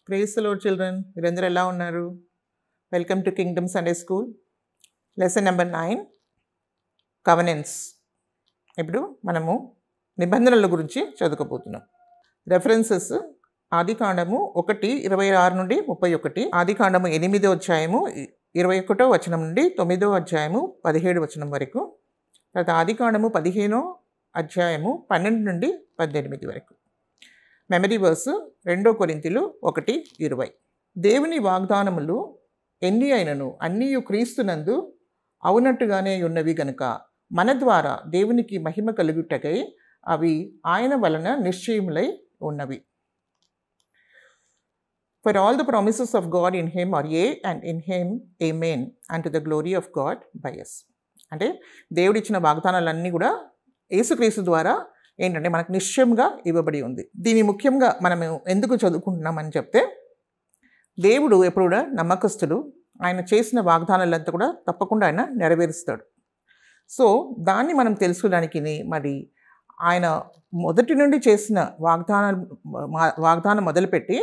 Praise the lord children. మీరందరూ ఎలా ఉన్నారు? Welcome to Kingdom Sunday school. Lesson number 9 కవెనెంట్స్. ఇప్పుడు మనము నిబంధనల గురించి చదువుకోబోతున్నాం. రెఫరెన్సెస్ ఆదికాండము 1:26 నుండి 31, ఆదికాండము 8వ అధ్యాయము 21వ వచనం నుండి 9వ అధ్యాయము 17వ వచనం వరకు, తర్వాత ఆదికాండము 15వ అధ్యాయము 12 నుండి 18 వరకు. మెమరీ వర్స్ 2 కొరింథీలు 1:20. దేవుని వాగ్దానములు ఎన్ని అయినను అన్నీయు క్రీస్తునందు అవునట్టుగానే ఉన్నవి గనుక మన ద్వారా దేవునికి మహిమ కలుగుటకై అవి ఆయన వలన నిశ్చయములై ఉన్నవి. For all the promises of God in him are yea, and in him amen, unto the glory of God by us. అంటే దేవుడిచ్చిన వాగ్దానాలన్నీ కూడా యేసుక్రీస్తు ద్వారా ఏంటంటే మనకు నిశ్చయంగా ఇవ్వబడి ఉంది. దీన్ని ముఖ్యంగా మనం ఎందుకు చదువుకుంటున్నామని చెప్తే, దేవుడు ఎప్పుడు కూడా నమ్మకస్తుడు. ఆయన చేసిన వాగ్దానాలంతా కూడా తప్పకుండా ఆయన నెరవేరుస్తాడు. సో దాన్ని మనం తెలుసుకోవడానికి మరి ఆయన మొదటి నుండి చేసిన వాగ్దానం మొదలుపెట్టి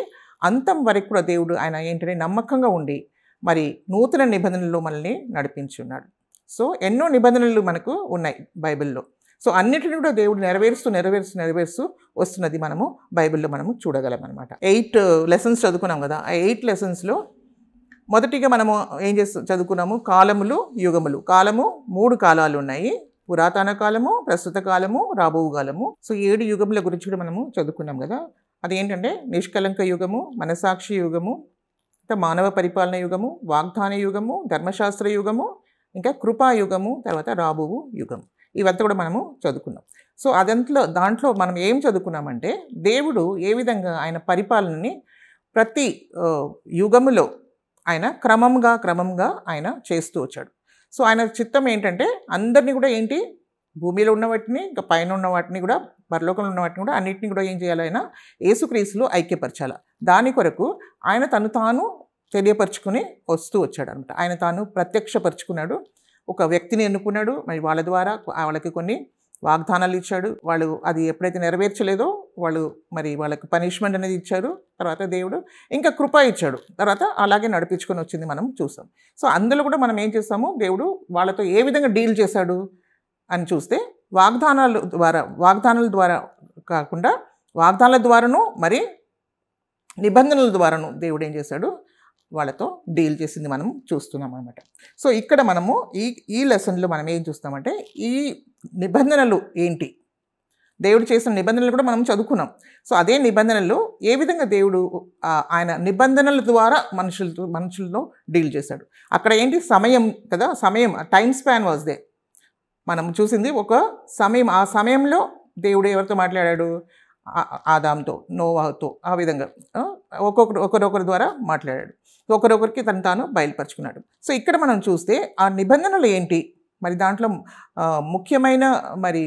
అంతం వరకు కూడా దేవుడు ఆయన ఏంటంటే నమ్మకంగా ఉండి మరి నూతన నిబంధనలు మనల్ని నడిపించున్నాడు. సో ఎన్నో నిబంధనలు మనకు ఉన్నాయి బైబిల్లో. సో అన్నిటిని కూడా దేవుడు నెరవేరుస్తూ వస్తున్నది మనము బైబిల్లో మనము చూడగలం అనమాట. 8 లెసన్స్ చదువుకున్నాం కదా. ఆ 8 లెసన్స్లో మొదటిగా మనము ఏం చదువుకున్నాము? కాలములు, యుగములు. కాలము 3 కాలాలు ఉన్నాయి. పురాతన కాలము, ప్రస్తుత కాలము, రాబో కాలము. సో 7 యుగముల గురించి కూడా మనము చదువుకున్నాం కదా. అదేంటంటే నిష్కలంక యుగము, మనసాక్షి యుగము, ఇంకా మానవ పరిపాలన యుగము, వాగ్దాన యుగము, ధర్మశాస్త్ర యుగము, ఇంకా కృపాయుగము, తర్వాత రాబోవు యుగము. ఇవంతా కూడా మనము చదువుకున్నాం. సో దాంట్లో మనం ఏం చదువుకున్నామంటే, దేవుడు ఏ విధంగా ఆయన పరిపాలనని ప్రతి యుగములో ఆయన క్రమంగా ఆయన చేస్తూ వచ్చాడు. సో ఆయన చిత్తం ఏంటంటే అందరినీ కూడా ఏంటి, భూమిలో ఉన్న వాటిని, ఇంకా పైన ఉన్న వాటిని కూడా, పరలోకంలో ఉన్న వాటిని కూడా అన్నింటినీ కూడా ఏం చేయాలి? ఆయన యేసుక్రీస్తులో ఐక్యపరచాలి. దాని కొరకు ఆయన తాను తెలియపరుచుకుని వస్తూ వచ్చాడు అనమాట. ఆయన తాను ప్రత్యక్షపరుచుకున్నాడు. ఒక వ్యక్తిని ఎన్నుకున్నాడు. మరి వాళ్ళ ద్వారా వాళ్ళకి కొన్ని వాగ్దానాలు ఇచ్చాడు. వాళ్ళు అది ఎప్పుడైతే నెరవేర్చలేదో వాళ్ళకి పనిష్మెంట్ అనేది ఇచ్చారు. తర్వాత దేవుడు ఇంకా కృప ఇచ్చాడు. తర్వాత అలాగే నడిపించుకొని వచ్చింది మనం చూసాం. సో అందులో కూడా మనం ఏం చేస్తాము, దేవుడు వాళ్ళతో ఏ విధంగా డీల్ చేశాడు అని చూస్తే, వాగ్దానాల ద్వారా కాకుండా వాగ్దానాల ద్వారాను మరి నిబంధనల ద్వారాను దేవుడు ఏం చేశాడు, వాళ్ళతో డీల్ చేసింది మనం చూస్తున్నాం అనమాట. సో ఇక్కడ మనము ఈ లెసన్లో మనం ఏం చూస్తామంటే, ఈ నిబంధనలు ఏంటి, దేవుడు చేసిన నిబంధనలు కూడా మనం చదువుకున్నాం. సో అదే నిబంధనలు ఏ విధంగా దేవుడు ఆయన నిబంధనల ద్వారా మనుషులతో డీల్ చేశాడు. అక్కడ ఏంటి, సమయం కదా, టైం స్పాన్ వాజ్ దే. మనం చూసింది ఒక సమయం. ఆ సమయంలో దేవుడు ఎవరితో మాట్లాడాడు? ఆదాంతో, నోవాహుతో. ఆ విధంగా ఒకరొకరి ద్వారా మాట్లాడాడు. ఒకరొకరికి తాను బయలుపరుచుకున్నాడు. సో ఇక్కడ మనం చూస్తే ఆ నిబంధనలు ఏంటి, మరి దాంట్లో ముఖ్యమైన మరి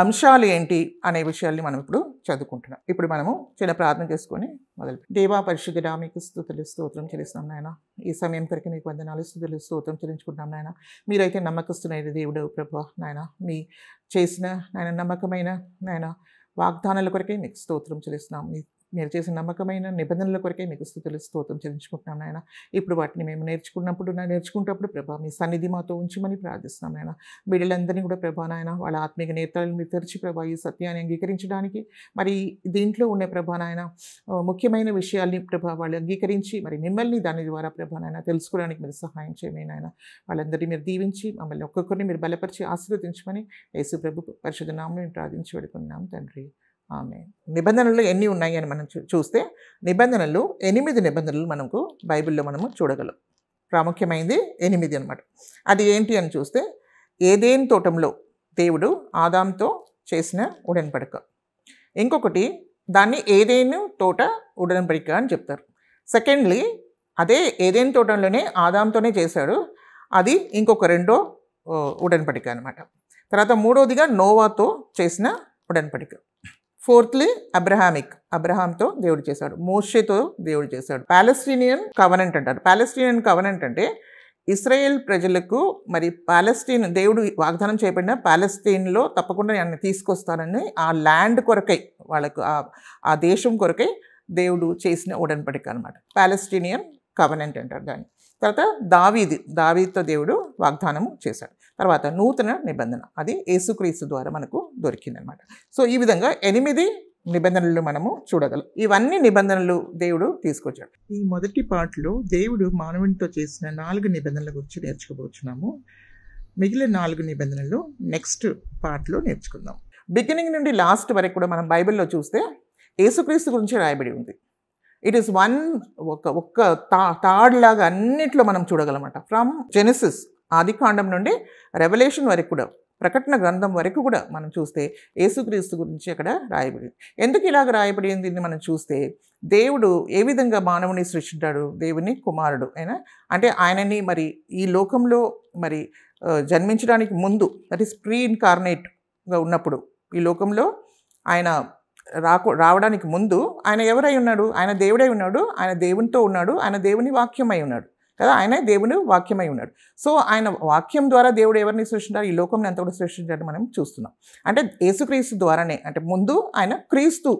అంశాలు ఏంటి అనే విషయాల్ని మనం ఇప్పుడు చదువుకుంటున్నాం. ఇప్పుడు మనము చిన్న ప్రార్థన చేసుకొని మొదలు. దేవా పరిశుద్ధుడా, మీకు స్తుతులు స్తోత్రం చెల్లిస్తున్నాం నాయన. ఈ సమయం కొరకు మీకు వందనాలు, స్తుతులు స్తోత్రం చెల్లించుకుంటున్నాం నాయన. మీరైతే నమ్మకస్తున్న దేవుడు ప్రభా నాయన. మీ చేసిన నాయన నమ్మకమైన నాయన వాగ్దానాల కొరకే మీకు స్తోత్రం చెల్లిస్తున్నాం. మీరు చేసిన నమ్మకమైన నిబంధనల కొరకే మీకు స్తుతులు స్తోత్రం చెల్లించుకుంటున్నాం నాయన. ఇప్పుడు వాటిని మేము నేర్చుకుంటప్పుడు ప్రభా మీ సన్నిధి మాతో ఉంచమని ప్రార్థిస్తున్నాం నాయన. బిడ్డలందరినీ కూడా ప్రభా నాయన వాళ్ళ ఆత్మీయ నేత్రాలను మీరు తెరిచి ప్రభా ఈ సత్యాన్ని అంగీకరించడానికి, మరి దీంట్లో ఉన్న ప్రభా నాయన ముఖ్యమైన విషయాల్ని ప్రభా వాళ్ళు అంగీకరించి మరి మిమ్మల్ని దాని ద్వారా ప్రభా నాయన తెలుసుకోవడానికి మీరు సహాయం చేయమని నాయన. వాళ్ళందరినీ మీరు దీవించి మమ్మల్ని ఒక్కొక్కరిని మీరు బలపరిచి ఆశీర్వదించమని యేసు ప్రభు పరిశుద్ధ నామమున మేము ప్రార్థించి వేడుకుంటున్నాం తండ్రి, ఆమేన్. నిబంధనలు ఎన్ని ఉన్నాయి అని మనం చూస్తే, 8 నిబంధనలు మనకు బైబిల్లో మనము చూడగలం. ప్రాముఖ్యమైనది 8 అనమాట. అది ఏంటి అని చూస్తే, ఏదేన్ తోటంలో దేవుడు ఆదాంతో చేసిన ఉడன்பడిక. ఇంకొకటి దాన్ని ఏదేను తోట ఉడன்பడిక అని చెప్తారు. సెకండ్లీ అదే ఏదేన్ తోటంలోనే ఆదాంతోనే చేశాడు. అది ఇంకొక రెండో ఉడன்பడిక అనమాట. తర్వాత మూడవదిగా నోవాతో చేసిన ఉడன்பడిక. ఫోర్త్లీ అబ్రహాంతో దేవుడు చేశాడు. మోషేతో దేవుడు చేశాడు. పాలెస్టీనియన్ కవెనెంట్ అంటారు. పాలెస్టీనియన్ కవెనెంట్ అంటే ఇశ్రాయేల్ ప్రజలకు మరి దేవుడు వాగ్దానం చేయబడిన పాలెస్తీన్లో తప్పకుండా ఆయన తీసుకొస్తానని, ఆ ల్యాండ్ కొరకై వాళ్ళకు ఆ దేశం కొరకై దేవుడు చేసిన ఉడன்பడిక అనమాట. పాలెస్టీనియన్ కవెనెంట్ అంటారు దాన్ని. తర్వాత దావీదుతో దేవుడు వాగ్దానము చేశాడు. తర్వాత నూతన నిబంధన, అది యేసుక్రీస్తు ద్వారా మనకు దొరికిందనమాట. సో ఈ విధంగా 8 నిబంధనలు మనము చూడగలం. ఇవన్నీ నిబంధనలు దేవుడు తీసుకొచ్చాడు. ఈ మొదటి పార్ట్లో దేవుడు మానవునితో చేసిన 4 నిబంధనల గురించి నేర్చుకోబోతున్నాము. మిగిలిన 4 నిబంధనలు నెక్స్ట్ పార్ట్లో నేర్చుకుందాం. బిగినింగ్ నుండి లాస్ట్ వరకు కూడా మనం బైబిల్లో చూస్తే యేసుక్రీస్తు గురించి రాయబడి ఉంది. ఇట్ ఈస్ ఒక్క థాడ్ లాగా అన్నిట్లో మనం చూడగలమట. ఫ్రమ్ జెనసిస్ ఆదికాండం నుండి రెవల్యూషన్ వరకు కూడా, ప్రకటన గ్రంథం వరకు కూడా మనం చూస్తే యేసుక్రీస్తు గురించి అక్కడ రాయబడింది. ఎందుకు ఇలాగ రాయబడింది మనం చూస్తే, దేవుడు ఏ విధంగా మానవుని సృష్టించాడు, దేవుని కుమారుడు అయినా అంటే ఆయనని మరి ఈ లోకంలో మరి జన్మించడానికి ముందు, దట్ ఈస్ ప్రీ ఇన్కార్నేట్గా ఉన్నప్పుడు, ఈ లోకంలో ఆయన రావడానికి ముందు ఆయన ఎవరై ఉన్నాడు? ఆయన దేవుడై ఉన్నాడు, ఆయన దేవునితో ఉన్నాడు, ఆయన దేవుని వాక్యమై ఉన్నాడు కదా, ఆయన దేవుని వాక్యమై ఉన్నాడు. సో ఆయన వాక్యం ద్వారా దేవుడు ఎవరిని సృష్టించారు? ఈ లోకంని అంతా కూడా సృష్టించాడు మనం చూస్తున్నాం. అంటే యేసుక్రీస్తు ద్వారానే, అంటే ముందు ఆయన క్రీస్తు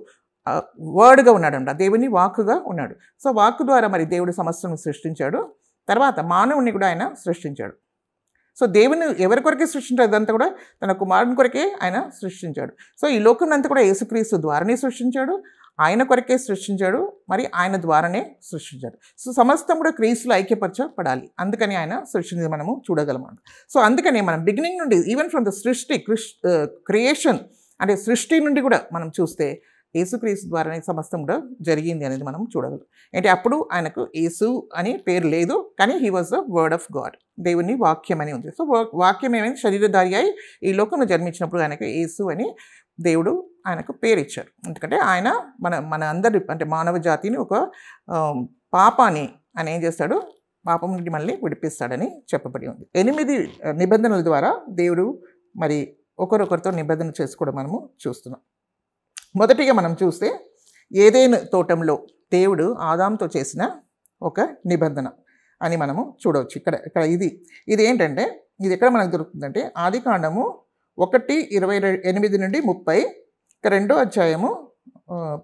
వర్డ్గా ఉన్నాడంట, దేవుని వాక్కుగా ఉన్నాడు. సో వాక్కు ద్వారా మరి దేవుడు సమస్తను సృష్టించాడు. తర్వాత మానవుని కూడా ఆయన సృష్టించాడు. సో దేవుని ఎవరి కొరకే సృష్టించాడు? అదంతా కూడా తన కుమారుని కొరకే ఆయన సృష్టించాడు. సో ఈ లోకం అంతా కూడా యేసుక్రీస్తు ద్వారానే సృష్టించాడు, ఆయన కొరకే సృష్టించాడు, మరి ఆయన ద్వారానే సృష్టించాడు. సో సమస్తం కూడా క్రీస్తులో ఐక్యపరచబడాలి, అందుకని ఆయన సృష్టించి మనము చూడగలమాట. సో అందుకని మనం బిగినింగ్ నుండి, ఈవెన్ ఫ్రమ్ ద క్రియేషన్ అంటే సృష్టి నుండి కూడా మనం చూస్తే యేసుక్రీస్తు ద్వారానే సమస్తం కూడా జరిగింది అనేది మనం చూడగలం. అంటే అప్పుడు ఆయనకు యేసు అని పేరు లేదు, కానీ he was the word of God, దేవుని వాక్యం అని ఉంది. సో వాక్యం ఏమైంది? శరీరధారి అయి ఈ లోకంలో జన్మించినప్పుడు ఆయనకు యేసు అని దేవుడు ఆయనకు పేరు ఇచ్చారు. ఎందుకంటే ఆయన మన అందరి అంటే మానవ జాతిని ఒక పాపాన్ని ఆయన ఏం చేస్తాడు? పాపం నుండి మళ్ళీ విడిపిస్తాడని చెప్పబడి ఉంది. 8 నిబంధనల ద్వారా దేవుడు మరి ఒకరొకరితో నిబంధన చేసుకోవడం మనము చూస్తున్నాం. మొదటిగా మనం చూస్తే ఏదైనా తోటంలో దేవుడు ఆదాంతో చేసిన ఒక నిబంధన అని మనము చూడవచ్చు. ఇక్కడ ఇది ఏంటంటే, ఇది ఎక్కడ మనకు దొరుకుతుందంటే ఆదికాండము 1:28 నుండి 30, 2వ అధ్యాయము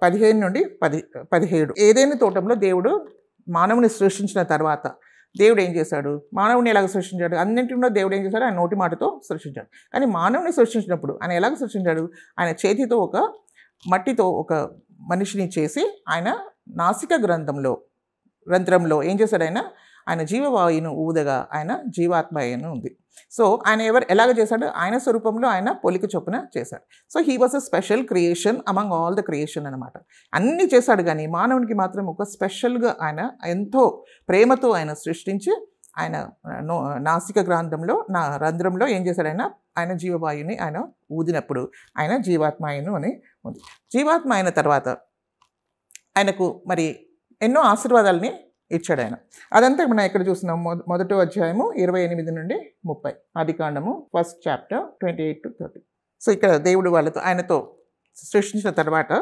15 నుండి 17. ఏదైనా తోటంలో దేవుడు మానవుని సృష్టించిన తర్వాత దేవుడు ఏం చేశాడు? మానవుని ఎలాగ సృష్టించాడు? అన్నింటిలో దేవుడు ఏం చేశాడు? ఆయన నోటి మాటతో సృష్టించాడు. కానీ మానవుని సృష్టించినప్పుడు ఆయన ఎలాగ సృష్టించాడు? ఆయన చేతితో మట్టితో ఒక మనిషిని చేసి ఆయన నాసిక రంధ్రంలో ఏం చేశాడు? ఆయన జీవవాయువును ఊదగా ఆయన జీవాత్మ అయిన ఉంది. సో ఆయన ఎలాగ చేశాడు? ఆయన స్వరూపంలో ఆయన పోలిక చొప్పున చేశాడు. So he was a special creation among all the creation అనమాట. అన్నీ చేశాడు, కానీ మానవునికి మాత్రం ఒక స్పెషల్గా ఆయన ఎంతో ప్రేమతో ఆయన సృష్టించి ఆయన నాసిక రంధ్రంలో ఏం చేశాడు? ఆయన జీవవాయుని ఆయన ఊదినప్పుడు ఆయన జీవాత్మ అయిన అని ఉంది. జీవాత్మ అయిన తర్వాత ఆయనకు మరి ఎన్నో ఆశీర్వాదాలని ఇచ్చాడు ఆయన. అదంతా మనం ఎక్కడ చూస్తున్నాం? 1వ అధ్యాయము 28 నుండి 30, ఆదికాండము 1st చాప్టర్ 28 to 30. సో ఇక్కడ దేవుడు ఆయనతో సృష్టించిన తర్వాత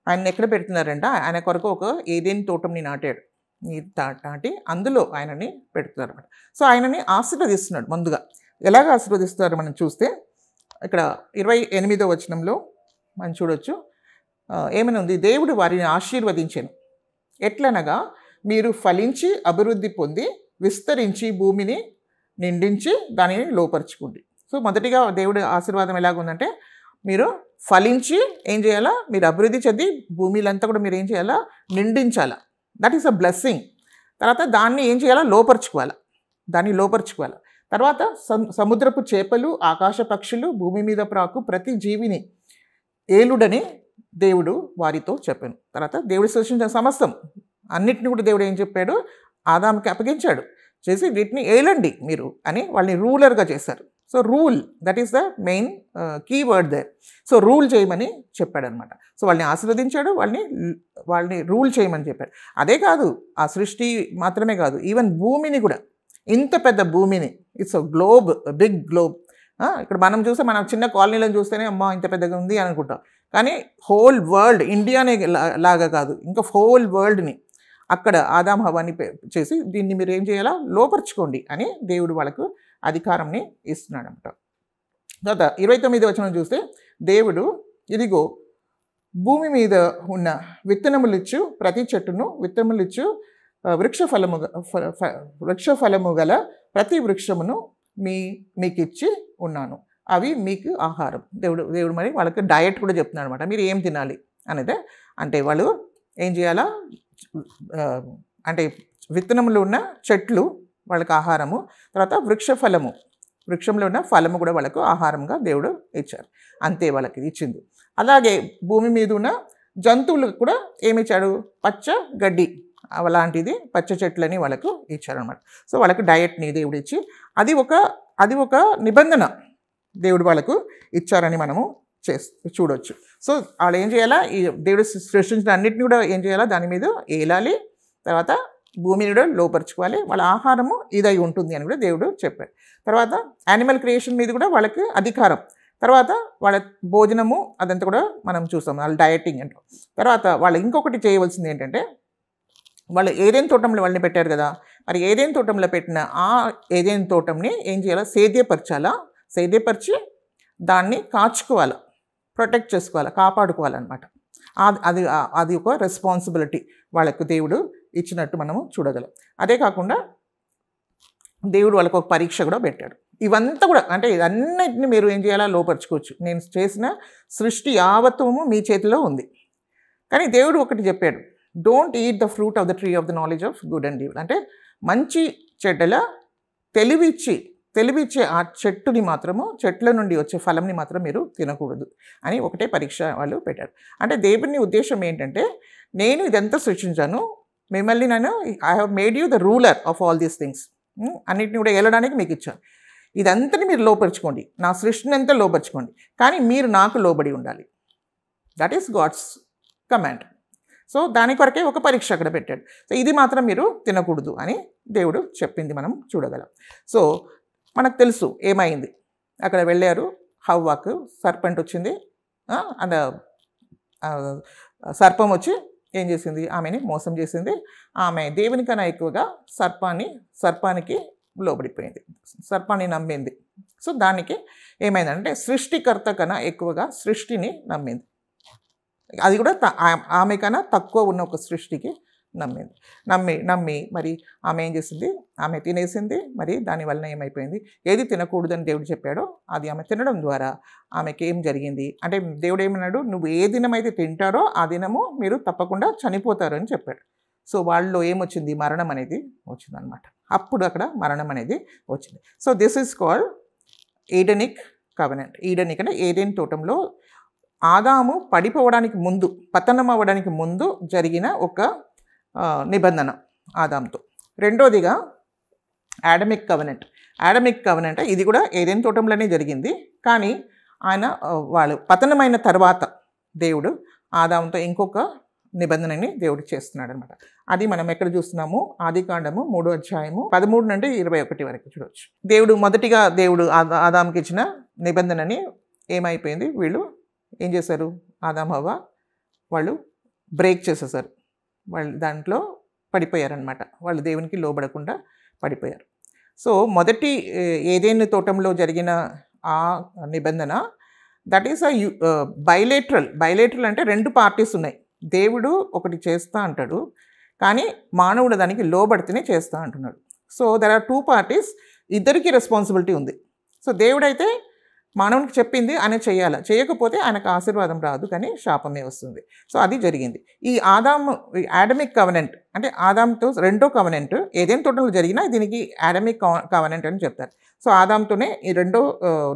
ఆయన ఎక్కడ పెడుతున్నారంట? ఆయన కొరకు ఒక ఏదైనా తోటంని నాటాడు, నాటి అందులో ఆయనని పెడుతున్నారు అనమాట. సో ఆయనని ఆశీర్వదిస్తున్నాడు. ముందుగా ఎలాగ ఆశీర్వదిస్తున్నారు మనం చూస్తే, ఇక్కడ 28వ వచనంలో మనం చూడొచ్చు. ఏమని ఉంది? దేవుడు వారిని ఆశీర్వదించెను, ఎట్లనగా మీరు ఫలించి అభివృద్ధి పొంది విస్తరించి భూమిని నిండించి దానిని లోపరుచుకోండి. సో మొదటిగా దేవుడి ఆశీర్వాదం ఎలాగుందంటే, మీరు ఫలించి ఏం చేయాలా? మీరు అభివృద్ధి చెంది భూమిలంతా కూడా మీరు ఏం చేయాలా? నిండించాలా. That is a blessing. తర్వాత దాన్ని ఏం చేయాలా? లోపరుచుకోవాలి. తర్వాత సముద్రపు చేపలు, ఆకాశ పక్షులు, భూమి మీద ప్రాకు ప్రతి జీవిని ఏలుడని దేవుడు వారితో చెప్పాను. తర్వాత దేవుడు సృష్టించిన సమస్తం అన్నిటిని కూడా దేవుడు ఏం చెప్పాడు? ఆదాముకి అప్పగించాడు, చేసి వీటిని ఏలండి మీరు అని వాళ్ళని రూలర్గా చేశారు. So rule, that is the main keyword they. So rule చేయమని చెప్పాడు అనమాట. సో వాళ్ళని ఆశీర్వదించాడు, వాళ్ళని రూల్ చేయమని చెప్పాడు. అదే కాదు, ఆ సృష్టి మాత్రమే కాదు, ఈవెన్ భూమిని కూడా, ఇంత పెద్ద భూమిని, it's a globe, big globe. ఇక్కడ మనం చూస్తే, మనం చిన్న కాలనీలను చూస్తేనే అమ్మా ఇంత పెద్దగా ఉంది అని అనుకుంటాం, కానీ హోల్ వరల్డ్, ఇండియానే లాగా కాదు, ఇంకా హోల్ వరల్డ్ని అక్కడ ఆదాం హవ్వని చేసి దీన్ని మీరు ఏం చేయాలా? లోపరుచుకోండి అని దేవుడు వాళ్ళకు అధికారంని ఇస్తున్నాడు అనమాట. తర్వాత 29వ వచనం చూస్తే, దేవుడు ఇదిగో భూమి మీద ఉన్న విత్తనములిచ్చు ప్రతి చెట్టును విత్తనములిచ్చు వృక్షఫలము గల ప్రతి వృక్షమును మీకిచ్చి ఉన్నాను, అవి మీకు ఆహారం. దేవుడు మరి వాళ్ళకి డయట్ కూడా చెప్తున్నాడు అనమాట, మీరు ఏం తినాలి అనేది. అంటే వాళ్ళు ఏం చేయాలా, అంటే విత్తనములు ఉన్న చెట్లు వాళ్ళకి ఆహారము, తర్వాత వృక్షంలో ఉన్న ఫలము కూడా వాళ్ళకు ఆహారంగా దేవుడు ఇచ్చారు. అంతే వాళ్ళకి ఇచ్చింది. అలాగే భూమి మీద ఉన్న జంతువులకు కూడా ఏమిచ్చాడు, పచ్చ గడ్డి అలాంటిది, పచ్చ చెట్లని వాళ్ళకు ఇచ్చారనమాట. సో వాళ్ళకు డయట్ని దేవుడు ఇచ్చి అది ఒక నిబంధన దేవుడు వాళ్ళకు ఇచ్చారని మనము చూడవచ్చు. సో వాళ్ళు ఏం చేయాలా, ఈ దేవుడు సృష్టించిన అన్నిటిని కూడా ఏం చేయాలా, దాని మీద ఏలాలి, తర్వాత భూమిని కూడా లోపరుచుకోవాలి, వాళ్ళ ఆహారము ఇదై ఉంటుంది అని కూడా దేవుడు చెప్పాడు. తర్వాత యానిమల్ క్రియేషన్ మీద కూడా వాళ్ళకి అధికారం, తర్వాత వాళ్ళ భోజనము అదంతా కూడా మనం చూస్తాం, వాళ్ళ డయటింగ్ అంటాం. తర్వాత వాళ్ళు ఇంకొకటి చేయవలసింది ఏంటంటే, వాళ్ళు ఏదైనా తోటంలో వాళ్ళని పెట్టారు కదా, మరి ఏదైనా తోటంలో పెట్టిన ఆ ఏదైనా తోటంని ఏం చేయాలా, సేద్యపరిచి దాన్ని కాచుకోవాలి, ప్రొటెక్ట్ చేసుకోవాలి, కాపాడుకోవాలన్నమాట. అది ఒక రెస్పాన్సిబిలిటీ వాళ్ళకు దేవుడు ఇచ్చినట్టు మనము చూడగలం. అదే కాకుండా దేవుడు వాళ్ళకు ఒక పరీక్ష కూడా పెట్టాడు. ఇవంతా కూడా అంటే ఇదన్నిటిని మీరు ఏం చేయాలా, లోపరుచుకోవచ్చు. నేను చేసిన సృష్టి యావత్వము మీ చేతిలో ఉంది. కానీ దేవుడు ఒకటి చెప్పాడు, don't eat the fruit of the tree of the knowledge of good and evil. అంటే మంచి చెడ్డల తెలివిచ్చే ఆ చెట్ల నుండి వచ్చే ఫలంని మాత్రం మీరు తినకూడదు అని ఒకటే పరీక్ష వాళ్ళు పెట్టారు. అంటే దేవుని ఉద్దేశం ఏంటంటే, నేను ఇదంతా సృష్టించాను, మిమ్మల్ని I have made you the ruler of all these things, అన్నిటిని కూడా వెళ్ళడానికి మీకు ఇచ్చాను. ఇదంతని మీరు లోపరుచుకోండి, నా సృష్టిని అంతా లోపరుచుకోండి, కానీ మీరు నాకు లోబడి ఉండాలి. That is God's command. So దాని కొరకే ఒక పరీక్ష అక్కడ పెట్టాడు. సో ఇది మాత్రం మీరు తినకూడదు అని దేవుడు చెప్పింది మనం చూడగలం. సో మనకు తెలుసు ఏమైంది, అక్కడ వెళ్ళారు, హవ్వాకు సర్పెంట్ వచ్చింది, అండ్ సర్పం వచ్చి ఏం చేసింది, ఆమెని మోసం చేసింది. ఆమె దేవునికన్నా ఎక్కువగా సర్పానికి లోబడిపోయింది, సర్పాన్ని నమ్మింది. సో దానికి ఏమైందంటే, సృష్టికర్త కన్నా ఎక్కువగా సృష్టిని నమ్మింది. అది కూడా ఆమె కన్నా తక్కువ ఉన్న ఒక సృష్టికి నమ్మి మరి ఆమె ఏం చేసింది, ఆమె తినేసింది. మరి దానివల్ల ఏమైపోయింది, ఏది తినకూడదని దేవుడు చెప్పాడో అది ఆమె తినడం ద్వారా ఆమెకి ఏం జరిగింది అంటే, దేవుడు ఏమన్నాడు, నువ్వు ఏ దినమైతే తింటారో ఆ దినము మీరు తప్పకుండా చనిపోతారు అని చెప్పాడు. సో వాళ్ళలో ఏమొచ్చింది, మరణం అనేది వచ్చిందనమాట. అప్పుడు అక్కడ మరణం అనేది వచ్చింది. So this is called Edenic covenant. Edenic అంటే ఏదెన్ తోటంలో ఆదాము పడిపోవడానికి ముందు, పతనం అవ్వడానికి ముందు జరిగిన ఒక నిబంధన ఆదాంతో. రెండోదిగా యాడమిక్ కవెనెంట్ ఇది కూడా ఏదెన్ తోటంలోనే జరిగింది. కానీ వాళ్ళు పతనమైన తర్వాత దేవుడు ఆదాంతో ఇంకొక నిబంధనని దేవుడు చేస్తున్నాడు అనమాట. అది మనం ఎక్కడ చూస్తున్నాము, ఆదికాండము 3వ అధ్యాయము 13 నుండి 21 వరకు చూడవచ్చు. మొదటిగా దేవుడు ఆదాంకి ఇచ్చిన నిబంధనని ఏమైపోయింది, వీళ్ళు ఏం చేశారు, ఆదాం హవ్వ వాళ్ళు బ్రేక్ చేసేసారు, వాళ్ళు దాంట్లో పడిపోయారనమాట. వాళ్ళు దేవునికి లోబడకుండా పడిపోయారు. సో మొదటి ఏదైనా తోటంలో జరిగిన ఆ నిబంధన, దట్ ఈస్ బైలేటరల్ అంటే రెండు పార్టీస్ ఉన్నాయి. దేవుడు ఒకటి చేస్తా అంటాడు, కానీ మానవుడు దానికి లోబడితేనే చేస్తా అంటున్నాడు. సో దెర్ ఆర్ 2 పార్టీస్, ఇద్దరికి రెస్పాన్సిబిలిటీ ఉంది. సో దేవుడైతే మానవునికి చెప్పింది ఆయన చేయాలి, చేయకపోతే ఆయనకు ఆశీర్వాదం రాదు, కానీ శాపమే వస్తుంది. సో అది జరిగింది. ఈ యాడమిక్ కవెనెంట్ అంటే ఆదాంతో రెండో కవెనెంట్ ఏదైనా తోటలో జరిగినా దీనికి యాడమిక్ కవెనెంట్ అని చెప్తారు. సో ఆదాంతోనే ఈ రెండో